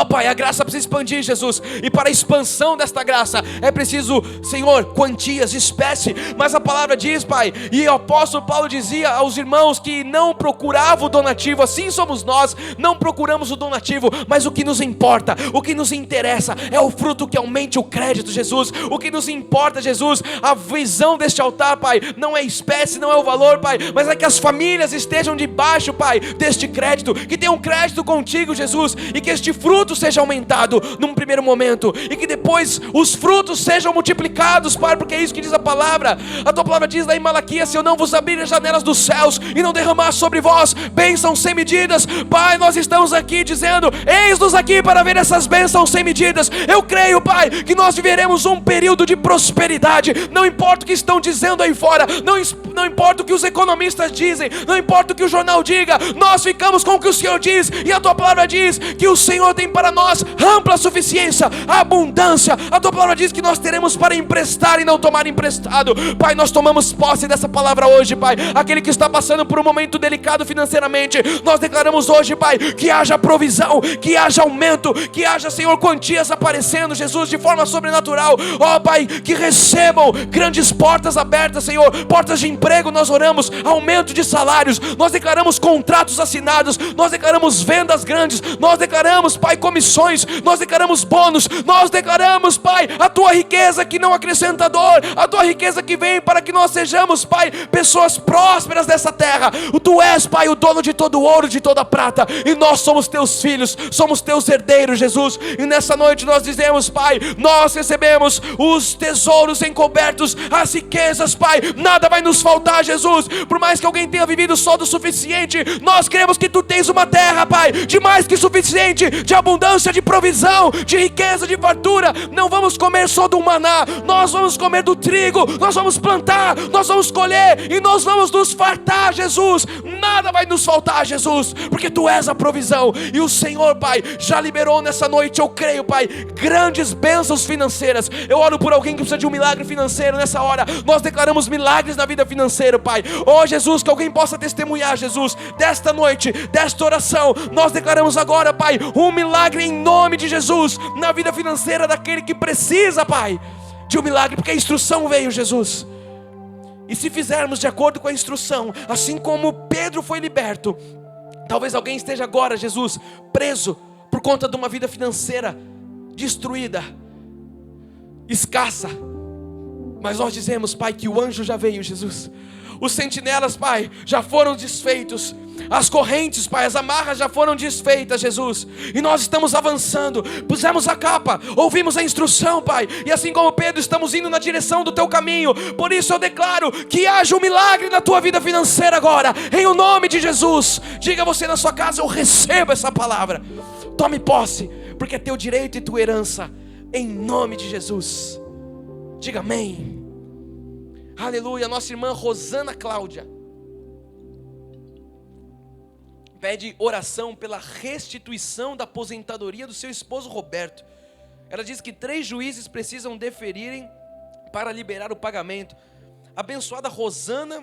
Pai, a graça precisa expandir, Jesus. E para a expansão desta graça é preciso, Senhor, quantias, espécie. Mas a palavra diz, Pai, e o apóstolo Paulo dizia aos irmãos que não procuravam o donativo. Assim somos nós, não procuramos o donativo. Mas o que nos importa, o que nos interessa é o fruto que aumente o crédito, Jesus. O que nos importa, Jesus, a visão deste altar, Pai, não é espécie, não é o valor, Pai, mas é que as famílias estejam debaixo, Pai, deste crédito, que tenham crédito contigo, Jesus, e que este fruto seja aumentado num primeiro momento, e que depois os frutos sejam multiplicados, Pai, porque é isso que diz a palavra. A Tua palavra diz lá em Malaquias: se eu não vos abrir as janelas dos céus e não derramar sobre vós bênçãos sem medidas. Pai, nós estamos aqui dizendo: eis-nos aqui para ver essas bênçãos sem medidas. Eu creio, Pai, que nós viveremos um período de prosperidade. Não importa o que estão dizendo aí fora, não importa o que os economistas dizem, não importa o que o jornal diga, nós ficamos com o que o Senhor diz, e a Tua palavra diz que o Senhor tem para nós ampla suficiência, abundância. A Tua palavra diz que nós teremos para emprestar e não tomar emprestado. Pai, nós tomamos posse dessa palavra hoje, Pai. Aquele que está passando por um momento delicado financeiramente, nós declaramos hoje, Pai, que haja provisão, que haja aumento, que haja, Senhor, quantias aparecendo, Jesus, de forma sobrenatural. Pai, que recebam grandes portas abertas, Senhor, portas de emprego. Nós oramos aumento de salários, nós declaramos contratos assinados, nós declaramos vendas grandes, nós declaramos, Pai, comissões, nós declaramos bônus, nós declaramos, Pai, a Tua riqueza que não acrescenta dor, a Tua riqueza que vem para que nós sejamos, Pai, pessoas prósperas dessa terra. Tu és, Pai, o dono de todo ouro, de toda prata, e nós somos Teus filhos, somos Teus herdeiros, Jesus. E nessa noite nós dizemos, Pai, nós recebemos os tesouros encobertos, as riquezas, Pai, nada vai nos faltar, Jesus. Por mais que alguém tenha vivido só do suficiente, nós cremos que Tu tens uma terra, Pai, de mais que suficiente, de abundância, de provisão, de riqueza, de fartura. Não vamos comer só do maná, nós vamos comer do trigo, nós vamos plantar, nós vamos colher e nós vamos nos fartar, Jesus. Nada vai nos faltar, Jesus, porque Tu és a provisão. E o Senhor, Pai, já liberou nessa noite, eu creio, Pai, grandes bênçãos financeiras. Eu oro por alguém que precisa de um milagre financeiro nessa hora. Nós declaramos milagres na vida financeira, Pai. Jesus, que alguém possa testemunhar, Jesus, desta noite, desta oração. Nós declaramos agora, Pai, um milagre em nome de Jesus, na vida financeira daquele que precisa, Pai, de um milagre, porque a instrução veio, Jesus. E se fizermos de acordo com a instrução, assim como Pedro foi liberto Talvez alguém esteja agora, Jesus, preso por conta de uma vida financeira destruída, escassa. Mas nós dizemos, Pai, que o anjo já veio, Jesus. Os sentinelas, Pai, já foram desfeitos. As correntes, Pai, as amarras já foram desfeitas, Jesus. E nós estamos avançando. Pusemos a capa, ouvimos a instrução, Pai. E assim como Pedro, estamos indo na direção do Teu caminho. Por isso eu declaro que haja um milagre na Tua vida financeira agora, em o nome de Jesus. Diga você na sua casa, eu recebo essa palavra. Tome posse, porque é Teu direito e Tua herança, em nome de Jesus. Diga amém. Aleluia. Nossa irmã Rosana Cláudia pede oração pela restituição da aposentadoria do seu esposo Roberto. Ela diz que 3 juízes precisam deferirem para liberar o pagamento. Abençoada Rosana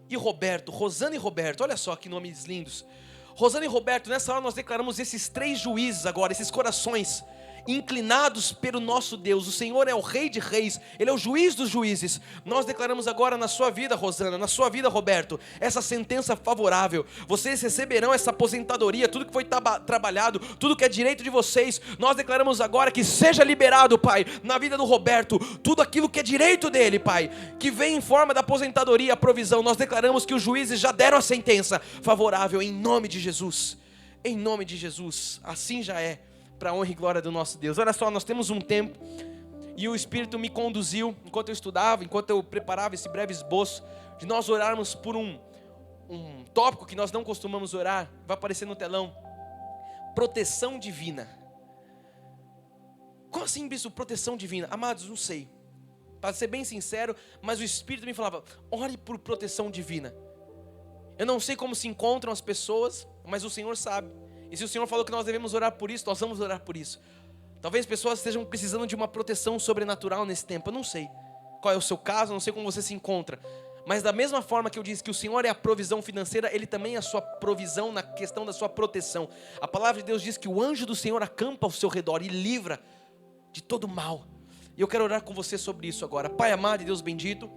e Roberto. Rosana e Roberto, olha só que nomes lindos. Rosana e Roberto, nessa hora nós declaramos esses 3 juízes agora, esses corações inclinados pelo nosso Deus. O Senhor é o Rei de Reis, Ele é o juiz dos juízes. Nós declaramos agora na sua vida, Rosana, na sua vida, Roberto, essa sentença favorável. Vocês receberão essa aposentadoria, tudo que foi trabalhado, tudo que é direito de vocês. Nós declaramos agora que seja liberado, Pai, na vida do Roberto, tudo aquilo que é direito dele, Pai, que vem em forma da aposentadoria, a provisão. Nós declaramos que os juízes já deram a sentença favorável, em nome de Jesus. Em nome de Jesus, assim já é, para a honra e glória do nosso Deus. Olha só, nós temos um tempo, e o Espírito me conduziu, enquanto eu estudava, enquanto eu preparava esse breve esboço, de nós orarmos por um tópico que nós não costumamos orar. Vai aparecer no telão: proteção divina. Como assim, bispo, proteção divina? Amados, não sei, para ser bem sincero, mas o Espírito me falava, ore por proteção divina. Eu não sei como se encontram as pessoas, mas o Senhor sabe. E se o Senhor falou que nós devemos orar por isso, nós vamos orar por isso. Talvez pessoas estejam precisando de uma proteção sobrenatural nesse tempo. Eu não sei qual é o seu caso, eu não sei como você se encontra. Mas da mesma forma que eu disse que o Senhor é a provisão financeira, Ele também é a sua provisão na questão da sua proteção. A palavra de Deus diz que o anjo do Senhor acampa ao seu redor e livra de todo mal. E eu quero orar com você sobre isso agora. Pai amado e Deus bendito,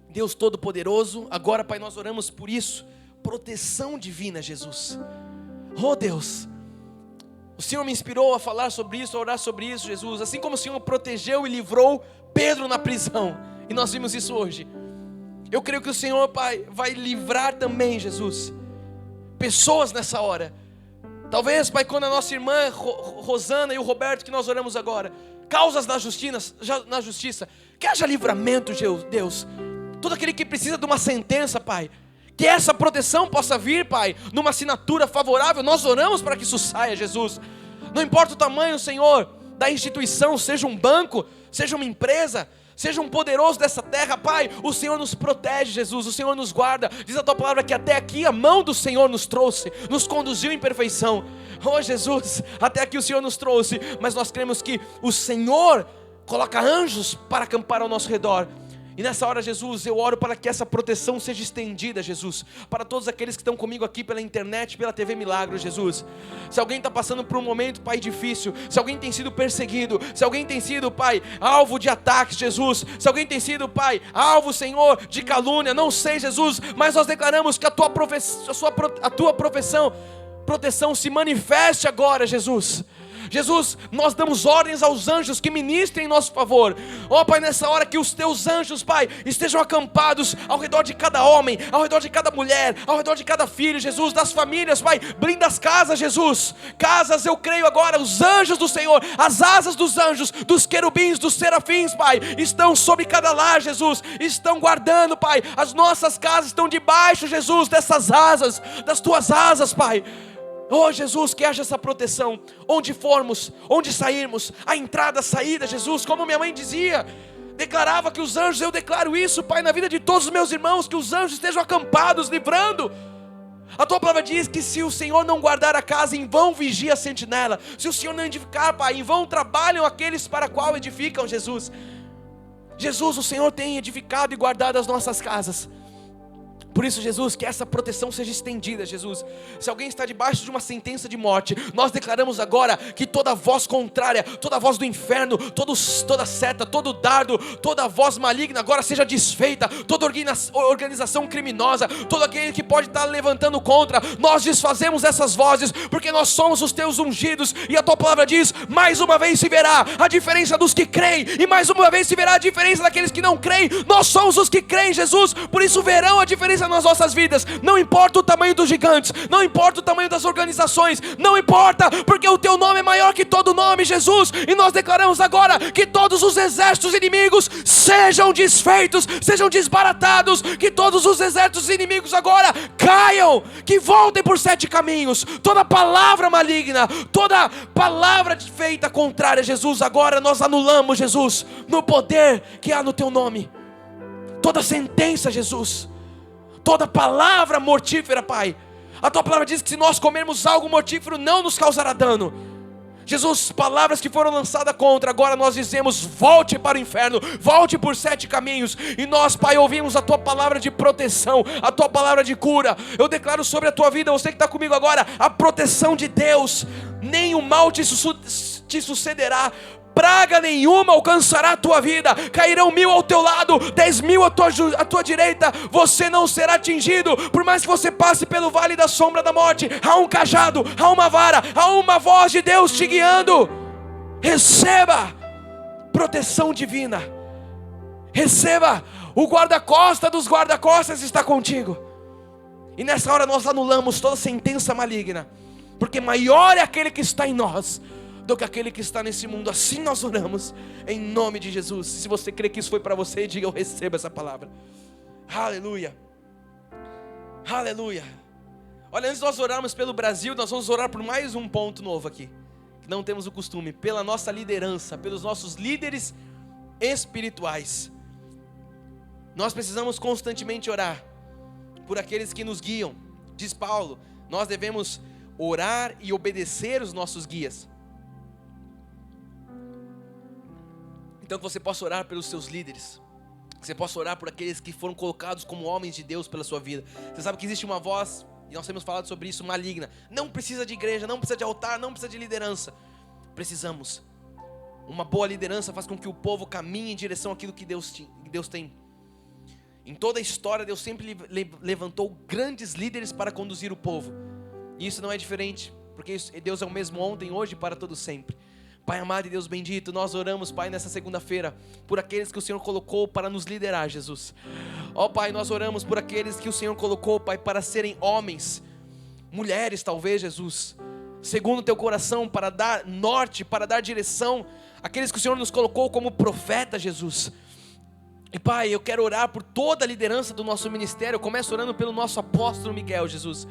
Deus todo-poderoso, agora, Pai, nós oramos por isso. Proteção divina, Jesus. Oh Deus, o Senhor me inspirou a falar sobre isso, a orar sobre isso, Jesus. Assim como o Senhor protegeu e livrou Pedro na prisão, e nós vimos isso hoje, eu creio que o Senhor, Pai, vai livrar também, Jesus, pessoas nessa hora. Talvez, Pai, quando a nossa irmã Rosana e o Roberto, que nós oramos agora, causas na justiça, que haja livramento, Deus. Todo aquele que precisa de uma sentença, Pai, que essa proteção possa vir, Pai, numa assinatura favorável. Nós oramos para que isso saia, Jesus. Não importa o tamanho, Senhor, da instituição, seja um banco, seja uma empresa, seja um poderoso dessa terra, Pai, o Senhor nos protege, Jesus, o Senhor nos guarda. Diz a Tua palavra que até aqui a mão do Senhor nos trouxe, nos conduziu em perfeição. Oh Jesus, até aqui o Senhor nos trouxe, mas nós cremos que o Senhor coloca anjos para acampar ao nosso redor. E nessa hora, Jesus, eu oro para que essa proteção seja estendida, Jesus, para todos aqueles que estão comigo aqui pela internet, pela TV Milagro, Jesus. Se alguém está passando por um momento, Pai, difícil, se alguém tem sido perseguido, se alguém tem sido, Pai, alvo de ataques, Jesus, se alguém tem sido, Pai, alvo, Senhor, de calúnia, não sei, Jesus, mas nós declaramos que a Tua proteção se manifeste agora, Jesus. Jesus, nós damos ordens aos anjos que ministrem em nosso favor. Ó Pai, nessa hora que os Teus anjos, Pai, estejam acampados ao redor de cada homem, ao redor de cada mulher, ao redor de cada filho, Jesus, das famílias, Pai, blinda as casas, Jesus. Casas, eu creio agora, os anjos do Senhor, as asas dos anjos, dos querubins, dos serafins, Pai, estão sobre cada lar, Jesus, estão guardando, Pai, as nossas casas estão debaixo, Jesus, dessas asas, das Tuas asas, Pai. Oh Jesus, que haja essa proteção, onde formos, onde sairmos, a entrada, a saída, Jesus, como minha mãe dizia, declarava que os anjos, eu declaro isso, Pai, na vida de todos os meus irmãos, que os anjos estejam acampados, livrando. A Tua palavra diz que se o Senhor não guardar a casa, em vão vigia a sentinela. Se o Senhor não edificar, Pai, em vão trabalham aqueles para qual edificam, Jesus. Jesus, o Senhor tem edificado e guardado as nossas casas. Por isso, Jesus, que essa proteção seja estendida, Jesus. Se alguém está debaixo de uma sentença de morte, nós declaramos agora que toda voz contrária, toda voz do inferno, toda seta, todo dardo, toda voz maligna agora seja desfeita. Toda organização criminosa, todo aquele que pode estar levantando contra, nós desfazemos essas vozes, porque nós somos os teus ungidos. E a tua palavra diz: mais uma vez se verá a diferença dos que creem, e mais uma vez se verá a diferença daqueles que não creem. Nós somos os que creem, Jesus. Por isso verão a diferença nas nossas vidas. Não importa o tamanho dos gigantes, não importa o tamanho das organizações, não importa, porque o teu nome é maior que todo nome, Jesus. E nós declaramos agora que todos os exércitos inimigos sejam desfeitos, sejam desbaratados, que todos os exércitos inimigos agora caiam, que voltem por 7 caminhos. Toda palavra maligna, toda palavra feita contrária, Jesus, agora nós anulamos, Jesus, no poder que há no teu nome. Toda sentença, Jesus, toda palavra mortífera, Pai. A tua palavra diz que se nós comermos algo mortífero não nos causará dano. Jesus, palavras que foram lançadas contra, agora nós dizemos: volte para o inferno, volte por 7 caminhos. E nós, Pai, ouvimos a tua palavra de proteção, a tua palavra de cura. Eu declaro sobre a tua vida, você que está comigo agora, a proteção de Deus. Nenhum mal te sucederá, praga nenhuma alcançará a tua vida. Cairão 1000 ao teu lado, 10.000 à tua direita, você não será atingido. Por mais que você passe pelo vale da sombra da morte, há um cajado, há uma vara, há uma voz de Deus te guiando. Receba proteção divina, receba. O guarda-costas dos guarda-costas está contigo. E nessa hora nós anulamos toda sentença maligna, porque maior é aquele que está em nós do que aquele que está nesse mundo. Assim nós oramos, em nome de Jesus. Se você crê que isso foi para você, diga: eu recebo essa palavra. Aleluia, aleluia. Olha, antes de nós orarmos pelo Brasil, nós vamos orar por mais um ponto novo aqui, que não temos o costume, pela nossa liderança, pelos nossos líderes espirituais. Nós precisamos constantemente orar por aqueles que nos guiam. Diz Paulo, nós devemos orar e obedecer os nossos guias. Então que você possa orar pelos seus líderes, que você possa orar por aqueles que foram colocados como homens de Deus pela sua vida. Você sabe que existe uma voz, e nós temos falado sobre isso, maligna. Não precisa de igreja, não precisa de altar, não precisa de liderança. Precisamos. Uma boa liderança faz com que o povo caminhe em direção àquilo que Deus tem. Em toda a história, Deus sempre levantou grandes líderes para conduzir o povo. E isso não é diferente, porque Deus é o mesmo ontem, hoje e para todo sempre. Pai amado e Deus bendito, nós oramos, Pai, nessa segunda-feira, por aqueles que o Senhor colocou para nos liderar, Jesus. Ó Pai, nós oramos por aqueles que o Senhor colocou, Pai, para serem homens, mulheres talvez, Jesus, segundo o teu coração, para dar norte, para dar direção, aqueles que o Senhor nos colocou como profeta, Jesus. E Pai, eu quero orar por toda a liderança do nosso ministério. Eu começo orando pelo nosso apóstolo Miguel, Jesus.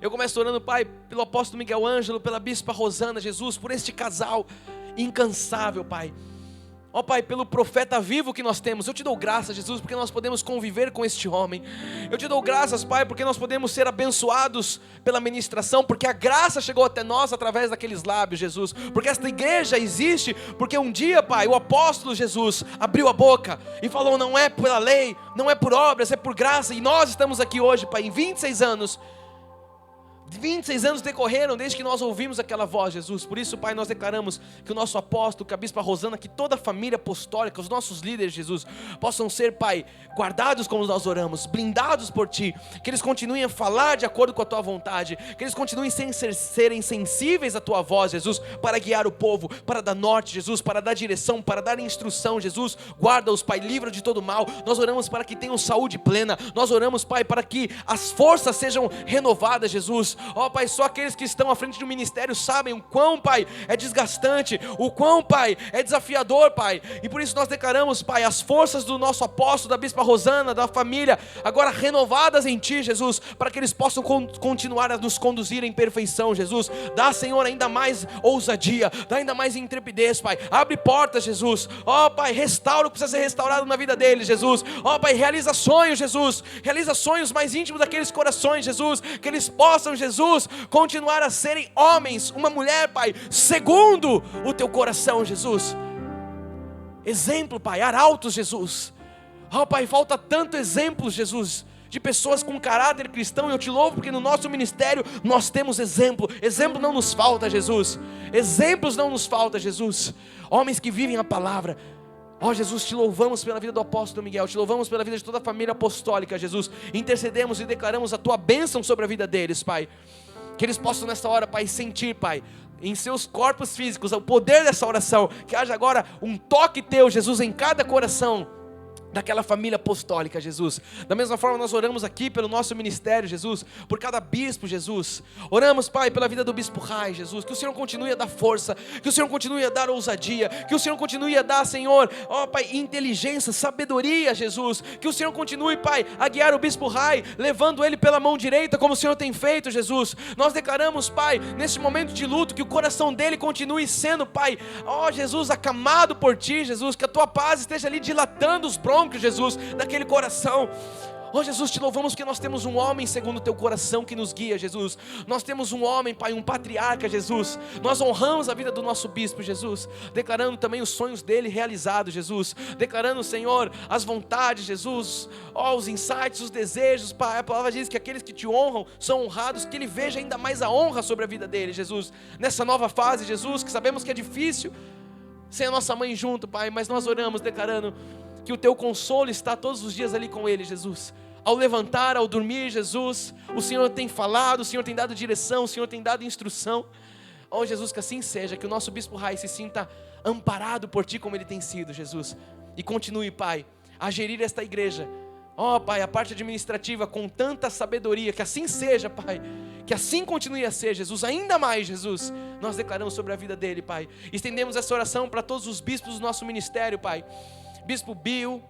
Eu começo orando, Pai, pelo apóstolo Miguel Ângelo, pela bispa Rosana, Jesus, por este casal incansável, Pai. Ó Pai, pelo profeta vivo que nós temos, eu te dou graças, Jesus, porque nós podemos conviver com este homem. Eu te dou graças, Pai, porque nós podemos ser abençoados pela ministração, porque a graça chegou até nós através daqueles lábios, Jesus. Porque esta igreja existe, porque um dia, Pai, o apóstolo Jesus abriu a boca e falou: não é pela lei, não é por obras, é por graça. E nós estamos aqui hoje, Pai, em 26 anos. 26 anos decorreram desde que nós ouvimos aquela voz, Jesus. Por isso, Pai, nós declaramos que o nosso apóstolo, que a bispa Rosana, que toda a família apostólica, os nossos líderes, Jesus, possam ser, Pai, guardados como nós oramos, blindados por Ti, que eles continuem a falar de acordo com a Tua vontade, que eles continuem serem sensíveis à Tua voz, Jesus, para guiar o povo, para dar norte, Jesus, para dar direção, para dar instrução, Jesus. Guarda-os, Pai, livra de todo mal. Nós oramos para que tenham saúde plena. Nós oramos, Pai, para que as forças sejam renovadas, Jesus. Ó Pai, só aqueles que estão à frente do ministério sabem o quão, Pai, é desgastante, o quão, Pai, é desafiador, Pai. E por isso nós declaramos, Pai, as forças do nosso apóstolo, da bispa Rosana, da família, agora renovadas em Ti, Jesus, para que eles possam continuar a nos conduzir em perfeição, Jesus. Dá, Senhor, ainda mais ousadia, dá ainda mais intrepidez, Pai. Abre portas, Jesus. Ó Pai, restaura o que precisa ser restaurado na vida deles, Jesus. Ó Pai, realiza sonhos, Jesus. Realiza sonhos mais íntimos daqueles corações, Jesus. Que eles possam, Jesus, continuar a serem homens, uma mulher, Pai, segundo o Teu coração, Jesus. Exemplo, Pai, arautos, Jesus. Ó Pai, falta tanto exemplo, Jesus, de pessoas com caráter cristão. Eu te louvo porque no nosso ministério nós temos exemplo. Exemplo não nos falta, Jesus. Exemplos não nos falta, Jesus. Homens que vivem a palavra. Ó Jesus, te louvamos pela vida do apóstolo Miguel, te louvamos pela vida de toda a família apostólica, Jesus. Intercedemos e declaramos a tua bênção sobre a vida deles, Pai. Que eles possam nessa hora, Pai, sentir, Pai, em seus corpos físicos o poder dessa oração. Que haja agora um toque teu, Jesus, em cada coração daquela família apostólica, Jesus. Da mesma forma nós oramos aqui pelo nosso ministério, Jesus, por cada bispo, Jesus. Oramos, Pai, pela vida do bispo Rai, Jesus, que o Senhor continue a dar força, que o Senhor continue a dar ousadia, que o Senhor continue a dar, Senhor, ó Pai, inteligência, sabedoria, Jesus, que o Senhor continue, Pai, a guiar o bispo Rai, levando ele pela mão direita, como o Senhor tem feito, Jesus. Nós declaramos, Pai, nesse momento de luto, que o coração dele continue sendo, Pai, ó Jesus, acamado por Ti, Jesus, que a Tua paz esteja ali dilatando os broncos, Jesus, daquele coração. Oh Jesus, te louvamos que nós temos um homem segundo o teu coração que nos guia, Jesus. Nós temos um homem, Pai, um patriarca, Jesus. Nós honramos a vida do nosso bispo, Jesus, declarando também os sonhos dele realizados, Jesus. Declarando, Senhor, as vontades, Jesus, os insights, os desejos, Pai. A palavra diz que aqueles que te honram são honrados, que ele veja ainda mais a honra sobre a vida dele, Jesus. Nessa nova fase, Jesus, que sabemos que é difícil sem a nossa mãe junto, Pai, mas nós oramos declarando que o teu consolo está todos os dias ali com ele, Jesus. Ao levantar, ao dormir, Jesus, o Senhor tem falado, o Senhor tem dado direção, o Senhor tem dado instrução. Oh Jesus, que assim seja, que o nosso bispo Rai se sinta amparado por Ti como ele tem sido, Jesus. E continue, Pai, a gerir esta igreja. Oh Pai, a parte administrativa com tanta sabedoria, que assim seja, Pai. Que assim continue a ser, Jesus, ainda mais, Jesus. Nós declaramos sobre a vida dele, Pai. Estendemos essa oração para todos os bispos do nosso ministério, Pai. Bispo Bill,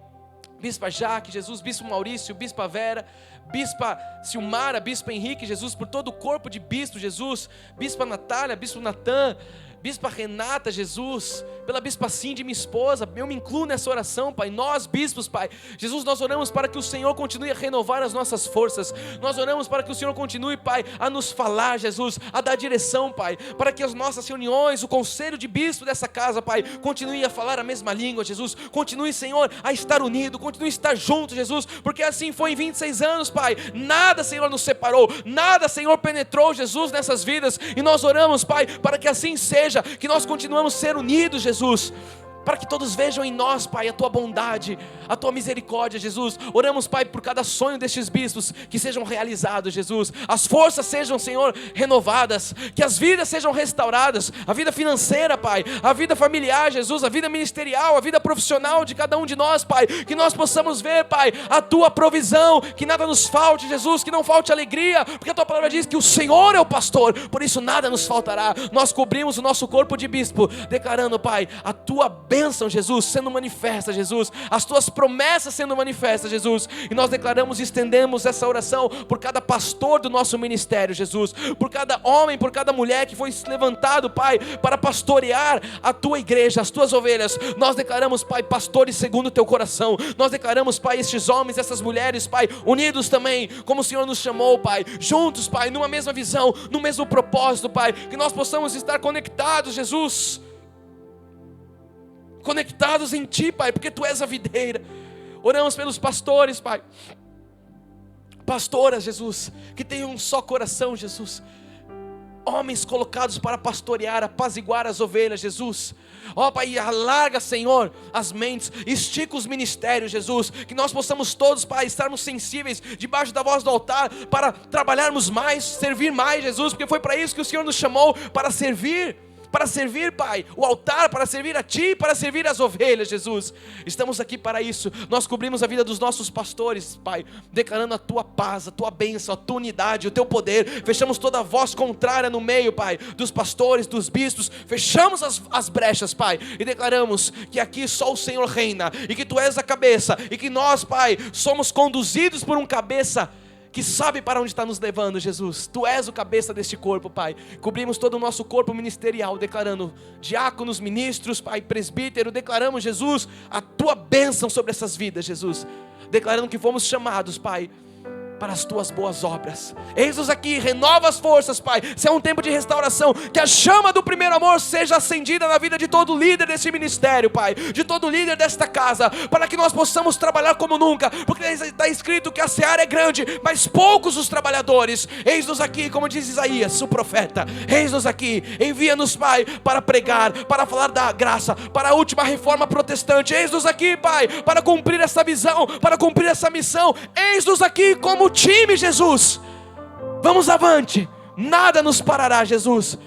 Bispa Jaque, Jesus, Bispo Maurício, Bispa Vera, Bispa Silmara, Bispo Henrique, Jesus, por todo o corpo de bispo, Jesus, Bispa Natália, Bispo Natan, Bispa Renata, Jesus, pela Bispa Cindy, minha esposa, eu me incluo nessa oração, Pai, nós bispos, Pai, Jesus, nós oramos para que o Senhor continue a renovar as nossas forças, nós oramos para que o Senhor continue, Pai, a nos falar, Jesus, a dar direção, Pai, para que as nossas reuniões, o conselho de bispo dessa casa, Pai, continue a falar a mesma língua, Jesus, continue, Senhor, a estar unido, continue a estar junto, Jesus, porque assim foi em 26 anos, Pai, nada, Senhor, nos separou, nada, Senhor, penetrou, Jesus, nessas vidas, e nós oramos, Pai, para que assim seja, que nós continuamos a ser unidos, Jesus, para que todos vejam em nós, Pai, a Tua bondade, a Tua misericórdia, Jesus. Oramos, Pai, por cada sonho destes bispos, que sejam realizados, Jesus. As forças sejam, Senhor, renovadas, que as vidas sejam restauradas, a vida financeira, Pai, a vida familiar, Jesus, a vida ministerial, a vida profissional de cada um de nós, Pai, que nós possamos ver, Pai, a Tua provisão, que nada nos falte, Jesus, que não falte alegria, porque a Tua palavra diz que o Senhor é o pastor, por isso nada nos faltará. Nós cobrimos o nosso corpo de bispo, declarando, Pai, a Tua bênção, Jesus, sendo manifesta, Jesus, as Tuas promessas sendo manifestas, Jesus, e nós declaramos e estendemos essa oração por cada pastor do nosso ministério, Jesus, por cada homem, por cada mulher que foi levantado, Pai, para pastorear a Tua igreja, as Tuas ovelhas. Nós declaramos, Pai, pastores segundo o Teu coração. Nós declaramos, Pai, estes homens, essas mulheres, Pai, unidos também, como o Senhor nos chamou, Pai, juntos, Pai, numa mesma visão, no mesmo propósito, Pai, que nós possamos estar conectados, Jesus, conectados em Ti, Pai, porque Tu és a videira. Oramos pelos pastores, Pai, pastoras, Jesus, que tenham um só coração, Jesus, homens colocados para pastorear, apaziguar as ovelhas, Jesus. Ó Pai, alarga, Senhor, as mentes, estica os ministérios, Jesus, que nós possamos todos, Pai, estarmos sensíveis debaixo da voz do altar, para trabalharmos mais, servir mais, Jesus, porque foi para isso que o Senhor nos chamou, para servir, Pai, o altar, para servir a Ti, para servir as ovelhas, Jesus. Estamos aqui para isso. Nós cobrimos a vida dos nossos pastores, Pai, declarando a Tua paz, a Tua bênção, a Tua unidade, o Teu poder. Fechamos toda voz contrária no meio, Pai, dos pastores, dos bispos. Fechamos as brechas, Pai, e declaramos que aqui só o Senhor reina, e que Tu és a cabeça, e que nós, Pai, somos conduzidos por um cabeça que sabe para onde está nos levando, Jesus. Tu és o cabeça deste corpo, Pai. Cobrimos todo o nosso corpo ministerial, declarando diáconos, ministros, Pai, presbítero. Declaramos, Jesus, a Tua bênção sobre essas vidas, Jesus. Declarando que fomos chamados, Pai, para as tuas boas obras. Eis-nos aqui, renova as forças, Pai. Se é um tempo de restauração, que a chama do primeiro amor seja acendida na vida de todo líder desse ministério, Pai, de todo líder desta casa, para que nós possamos trabalhar como nunca, porque está escrito que a seara é grande, mas poucos os trabalhadores. Eis-nos aqui, como diz Isaías, o profeta. Eis-nos aqui, envia-nos, Pai, para pregar, para falar da graça, para a última reforma protestante. Eis-nos aqui, Pai, para cumprir essa visão, para cumprir essa missão. Eis-nos aqui como time, Jesus. Vamos avante, nada nos parará, Jesus,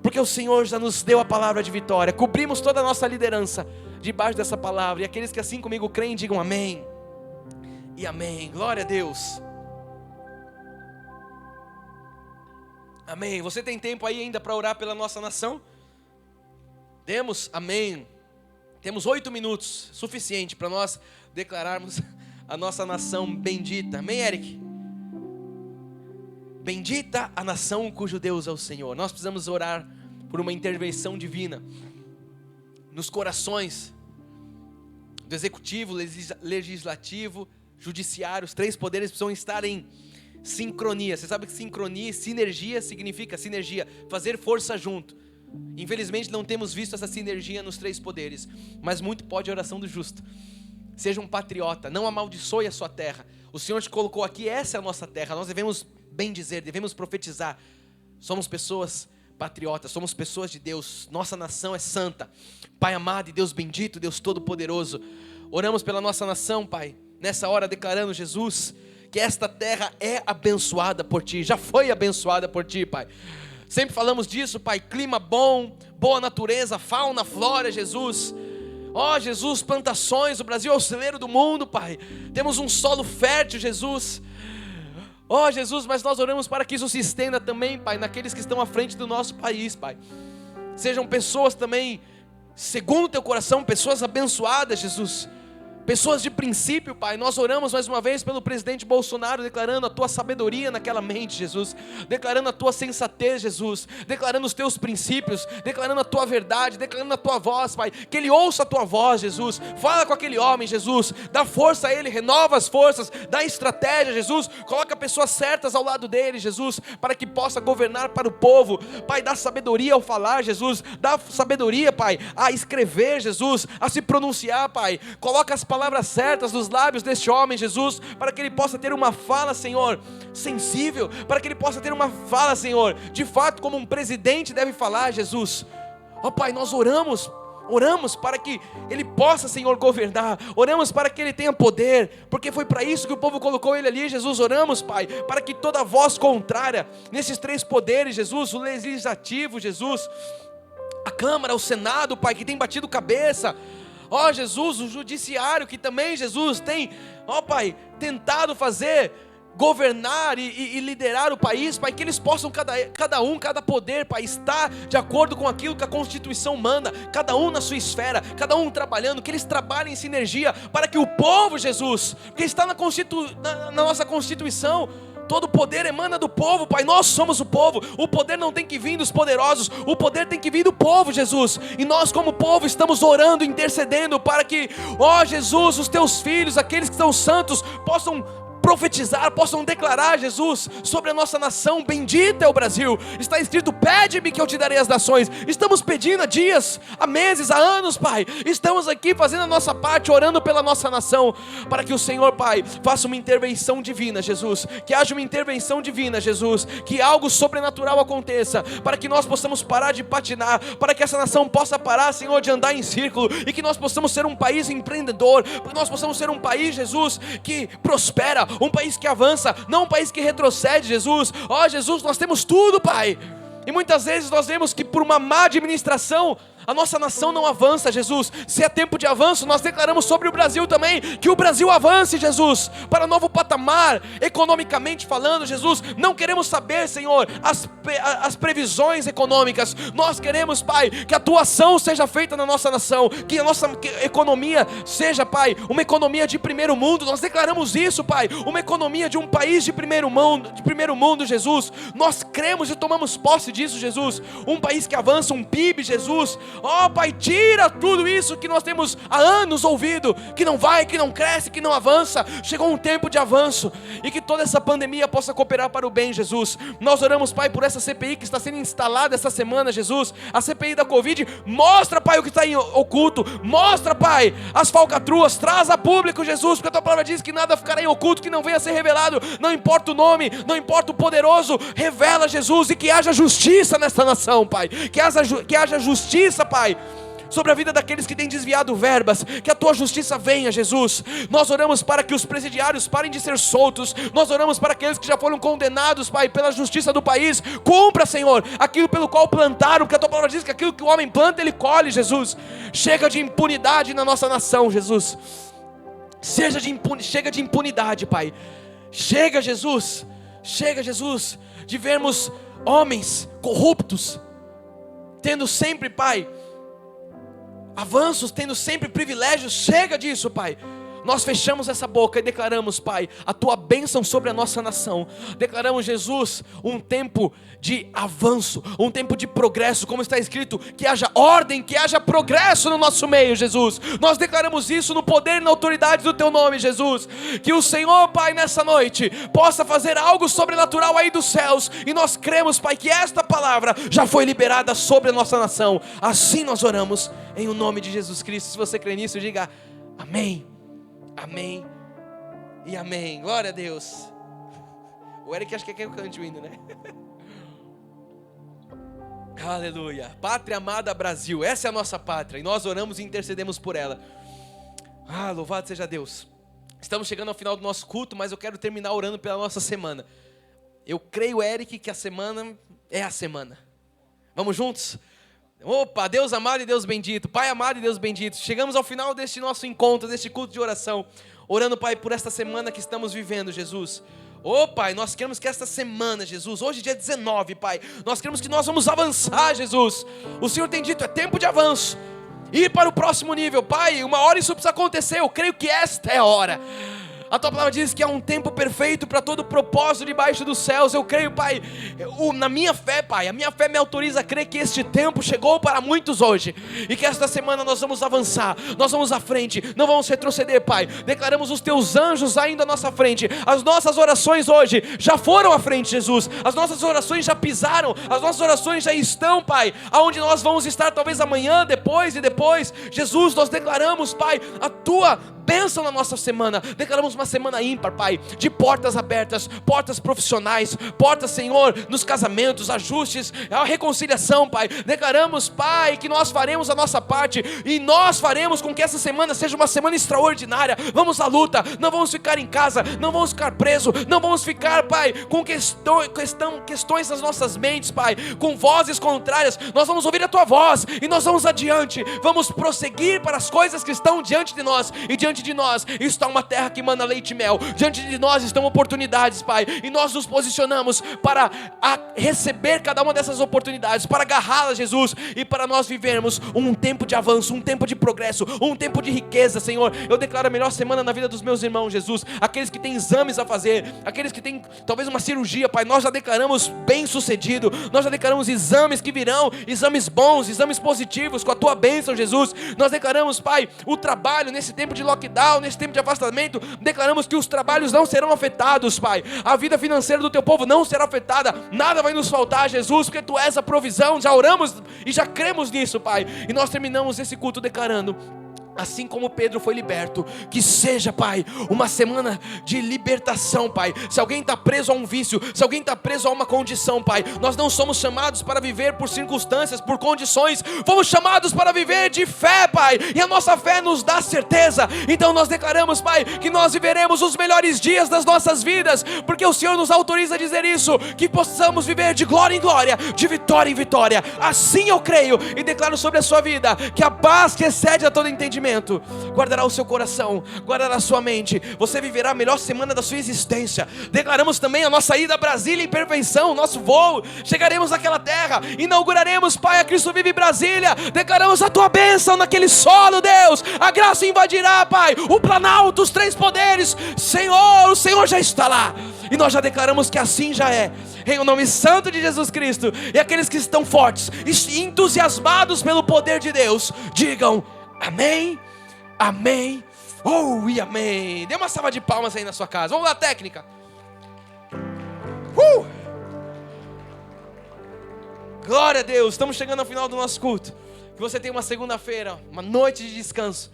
porque o Senhor já nos deu a palavra de vitória. Cobrimos toda a nossa liderança debaixo dessa palavra, e aqueles que assim comigo creem, digam amém e amém. Glória a Deus. Amém. Você tem tempo aí ainda para orar pela nossa nação? Temos? Amém. Temos 8 minutos, suficiente para nós declararmos a nossa nação bendita. Amém, Eric? Bendita a nação cujo Deus é o Senhor. Nós precisamos orar por uma intervenção divina nos corações do executivo, legislativo, judiciário. Os 3 poderes precisam estar em sincronia. Você sabe que sincronia e sinergia significa sinergia, fazer força junto. Infelizmente não temos visto essa sinergia nos 3 poderes, mas muito pode a oração do justo. Seja um patriota, não amaldiçoe a sua terra. O Senhor te colocou aqui, essa é a nossa terra. Nós devemos bem dizer, devemos profetizar. Somos pessoas patriotas, somos pessoas de Deus. Nossa nação é santa. Pai amado e Deus bendito, Deus todo-poderoso, oramos pela nossa nação, Pai, nessa hora declarando, Jesus, que esta terra é abençoada por Ti, já foi abençoada por Ti, Pai. Sempre falamos disso, Pai, clima bom, boa natureza, fauna, flora, Jesus. Ó Jesus, plantações, o Brasil é o celeiro do mundo, Pai. Temos um solo fértil, Jesus. Ó Jesus, mas nós oramos para que isso se estenda também, Pai, naqueles que estão à frente do nosso país, Pai. Sejam pessoas também, segundo o Teu coração, pessoas abençoadas, Jesus. Pessoas de princípio, Pai. Nós oramos mais uma vez pelo presidente Bolsonaro, declarando a Tua sabedoria naquela mente, Jesus, declarando a Tua sensatez, Jesus, declarando os Teus princípios, declarando a Tua verdade, declarando a Tua voz, Pai, que ele ouça a Tua voz, Jesus. Fala com aquele homem, Jesus, dá força a ele, renova as forças, dá estratégia, Jesus, coloca pessoas certas ao lado dele, Jesus, para que possa governar para o povo. Pai, dá sabedoria ao falar, Jesus, dá sabedoria, Pai, a escrever, Jesus, a se pronunciar, Pai. Coloca as palavras certas nos lábios deste homem, Jesus, para que ele possa ter uma fala, Senhor, sensível, para que ele possa ter uma fala, Senhor, de fato como um presidente deve falar, Jesus. Ó Pai, nós oramos para que ele possa, Senhor, governar, oramos para que ele tenha poder, porque foi para isso que o povo colocou ele ali, Jesus. Oramos, Pai, para que toda voz contrária nesses 3 poderes, Jesus, o legislativo, Jesus, a Câmara, o Senado, Pai, que tem batido cabeça, ó Jesus, o judiciário que também, Jesus, tem, ó Pai, tentado governar e liderar o país, Pai, que eles possam, cada poder, Pai, estar de acordo com aquilo que a Constituição manda, cada um na sua esfera, cada um trabalhando, que eles trabalhem em sinergia, para que o povo, Jesus, que está na nossa Constituição, todo poder emana do povo, Pai, nós somos o povo, o poder não tem que vir dos poderosos, o poder tem que vir do povo, Jesus, e nós como povo estamos orando, intercedendo, para que, ó Jesus, os Teus filhos, aqueles que são santos, possam profetizar, possam declarar, Jesus, sobre a nossa nação. Bendito é o Brasil. Está escrito: pede-me que eu te darei as nações. Estamos pedindo há dias, há meses, há anos, Pai. Estamos aqui fazendo a nossa parte, orando pela nossa nação, para que o Senhor, Pai, faça uma intervenção divina, Jesus, que haja uma intervenção divina, Jesus, que algo sobrenatural aconteça, para que nós possamos parar de patinar, para que essa nação possa parar, Senhor, de andar em círculo, e que nós possamos ser um país empreendedor, que nós possamos ser um país, Jesus, que prospera, um país que avança, não um país que retrocede, Jesus. Ó Jesus, nós temos tudo, Pai, e muitas vezes nós vemos que por uma má administração a nossa nação não avança, Jesus. Se é tempo de avanço, nós declaramos sobre o Brasil também, que o Brasil avance, Jesus, para novo patamar, economicamente falando, Jesus. Não queremos saber, Senhor, as previsões econômicas. Nós queremos, Pai, que a Tua ação seja feita na nossa nação, que a nossa economia seja, Pai, uma economia de primeiro mundo. Nós declaramos isso, Pai, uma economia de um país de primeiro mundo, Jesus. Nós cremos e tomamos posse disso, Jesus. Um país que avança, um PIB, Jesus. Ó Pai, tira tudo isso que nós temos há anos ouvido, que não vai, que não cresce, que não avança. Chegou um tempo de avanço, e que toda essa pandemia possa cooperar para o bem, Jesus. Nós oramos, Pai, por essa CPI que está sendo instalada essa semana, Jesus. A CPI da Covid. Mostra, Pai, o que está em oculto. Mostra, Pai, as falcatruas. Traz a público, Jesus, porque a tua palavra diz que nada ficará em oculto que não venha a ser revelado. Não importa o nome, não importa o poderoso. Revela, Jesus, e que haja justiça nesta nação, Pai. Que haja justiça, Pai, sobre a vida daqueles que têm desviado verbas. Que a tua justiça venha, Jesus. Nós oramos para que os presidiários parem de ser soltos. Nós oramos para aqueles que já foram condenados, Pai, pela justiça do país. Cumpra, Senhor, aquilo pelo qual plantaram, porque a tua palavra diz que aquilo que o homem planta, ele colhe, Jesus. Chega de impunidade na nossa nação, Jesus. Chega de impunidade, Pai. Chega, Jesus. Chega, Jesus, de vermos homens corruptos tendo sempre, Pai, avanços, tendo sempre privilégios. Chega disso, Pai. Nós fechamos essa boca e declaramos, Pai, a tua bênção sobre a nossa nação. Declaramos, Jesus, um tempo de avanço, um tempo de progresso, como está escrito, que haja ordem, que haja progresso no nosso meio, Jesus. Nós declaramos isso no poder e na autoridade do teu nome, Jesus. Que o Senhor, Pai, nessa noite possa fazer algo sobrenatural aí dos céus, e nós cremos, Pai, que esta palavra já foi liberada sobre a nossa nação. Assim nós oramos em o nome de Jesus Cristo. Se você crê nisso, diga amém. Amém e amém. Glória a Deus. O Eric acho que quer que eu cante o hino, né? Aleluia. Pátria amada Brasil, essa é a nossa pátria, e nós oramos e intercedemos por ela. Louvado seja Deus. Estamos chegando ao final do nosso culto, mas eu quero terminar orando pela nossa semana. Eu creio, Eric, que a semana é a semana. Vamos juntos? Opa, Deus amado e Deus bendito, Pai amado e Deus bendito, chegamos ao final deste nosso encontro, deste culto de oração, orando, Pai, por esta semana que estamos vivendo, Jesus. Pai, nós queremos que esta semana, Jesus, hoje dia 19, Pai, nós queremos que nós vamos avançar, Jesus. O Senhor tem dito, é tempo de avanço, ir para o próximo nível, Pai. Uma hora isso precisa acontecer, eu creio que esta é a hora. A tua palavra diz que há um tempo perfeito para todo propósito debaixo dos céus. Eu creio, Pai, na minha fé, Pai, a minha fé me autoriza a crer que este tempo chegou para muitos hoje, e que esta semana nós vamos avançar, nós vamos à frente, não vamos retroceder, Pai. Declaramos os teus anjos ainda à nossa frente. As nossas orações hoje já foram à frente, Jesus. As nossas orações já pisaram, as nossas orações já estão, Pai, aonde nós vamos estar talvez amanhã, depois. Jesus, nós declaramos, Pai, a tua bênção na nossa semana. Declaramos uma semana ímpar, Pai, de portas abertas, portas profissionais, portas, Senhor, nos casamentos, ajustes, a reconciliação, Pai. Declaramos, Pai, que nós faremos a nossa parte, e nós faremos com que essa semana seja uma semana extraordinária. Vamos à luta, não vamos ficar em casa, não vamos ficar presos, não vamos ficar, Pai, com questões nas nossas mentes, Pai, com vozes contrárias. Nós vamos ouvir a tua voz, e nós vamos adiante, vamos prosseguir para as coisas que estão diante de nós, e diante de nós está uma terra que emana leite e mel. Diante de nós estão oportunidades, Pai, e nós nos posicionamos para receber cada uma dessas oportunidades, para agarrá-las, Jesus, e para nós vivermos um tempo de avanço, um tempo de progresso, um tempo de riqueza, Senhor. Eu declaro a melhor semana na vida dos meus irmãos, Jesus. Aqueles que têm exames a fazer, aqueles que têm talvez uma cirurgia, Pai, nós já declaramos bem sucedido, nós já declaramos exames que virão, exames bons, exames positivos, com a tua bênção, Jesus. Nós declaramos, Pai, o trabalho nesse tempo de lockdown, nesse tempo de afastamento. Declaramos que os trabalhos não serão afetados, Pai. A vida financeira do teu povo não será afetada. Nada vai nos faltar, Jesus, porque tu és a provisão. Já oramos e já cremos nisso, Pai. E nós terminamos esse culto declarando, assim como Pedro foi liberto, que seja, Pai, uma semana de libertação, Pai. Se alguém está preso a um vício, se alguém está preso a uma condição, Pai, nós não somos chamados para viver por circunstâncias, por condições. Fomos chamados para viver de fé, Pai, e a nossa fé nos dá certeza. Então nós declaramos, Pai, que nós viveremos os melhores dias das nossas vidas, porque o Senhor nos autoriza a dizer isso, que possamos viver de glória em glória, de vitória em vitória. Assim eu creio e declaro sobre a sua vida que a paz que excede a todo entendimento guardará o seu coração, guardará a sua mente. Você viverá a melhor semana da sua existência. Declaramos também a nossa ida a Brasília em perfeição, o nosso voo. Chegaremos naquela terra, inauguraremos, Pai, a Cristo Vive Brasília. Declaramos a tua bênção naquele solo, Deus. A graça invadirá, Pai, o planalto, os três poderes. Senhor, o Senhor já está lá. E nós já declaramos que assim já é, em o nome santo de Jesus Cristo. E aqueles que estão fortes e entusiasmados pelo poder de Deus, digam amém, amém, e amém. Dê uma salva de palmas aí na sua casa. Vamos lá, técnica. Glória a Deus, estamos chegando ao final do nosso culto. Que você tenha uma segunda-feira, uma noite de descanso.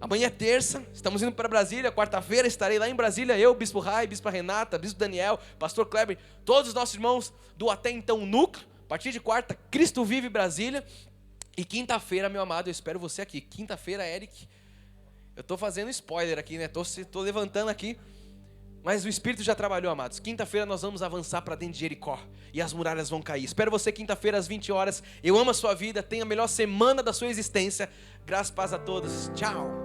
Amanhã é terça, estamos indo para Brasília. Quarta-feira estarei lá em Brasília, eu, Bispo Rai, Bispo Renata, Bispo Daniel, Pastor Kleber, todos os nossos irmãos do até então núcleo. A partir de quarta, Cristo Vive Brasília. E quinta-feira, meu amado, eu espero você aqui. Quinta-feira, Eric, eu estou fazendo spoiler aqui, né? Estou levantando aqui. Mas o Espírito já trabalhou, amados. Quinta-feira nós vamos avançar para dentro de Jericó. E as muralhas vão cair. Espero você quinta-feira às 20 horas. Eu amo a sua vida. Tenha a melhor semana da sua existência. Graças e paz a todos. Tchau.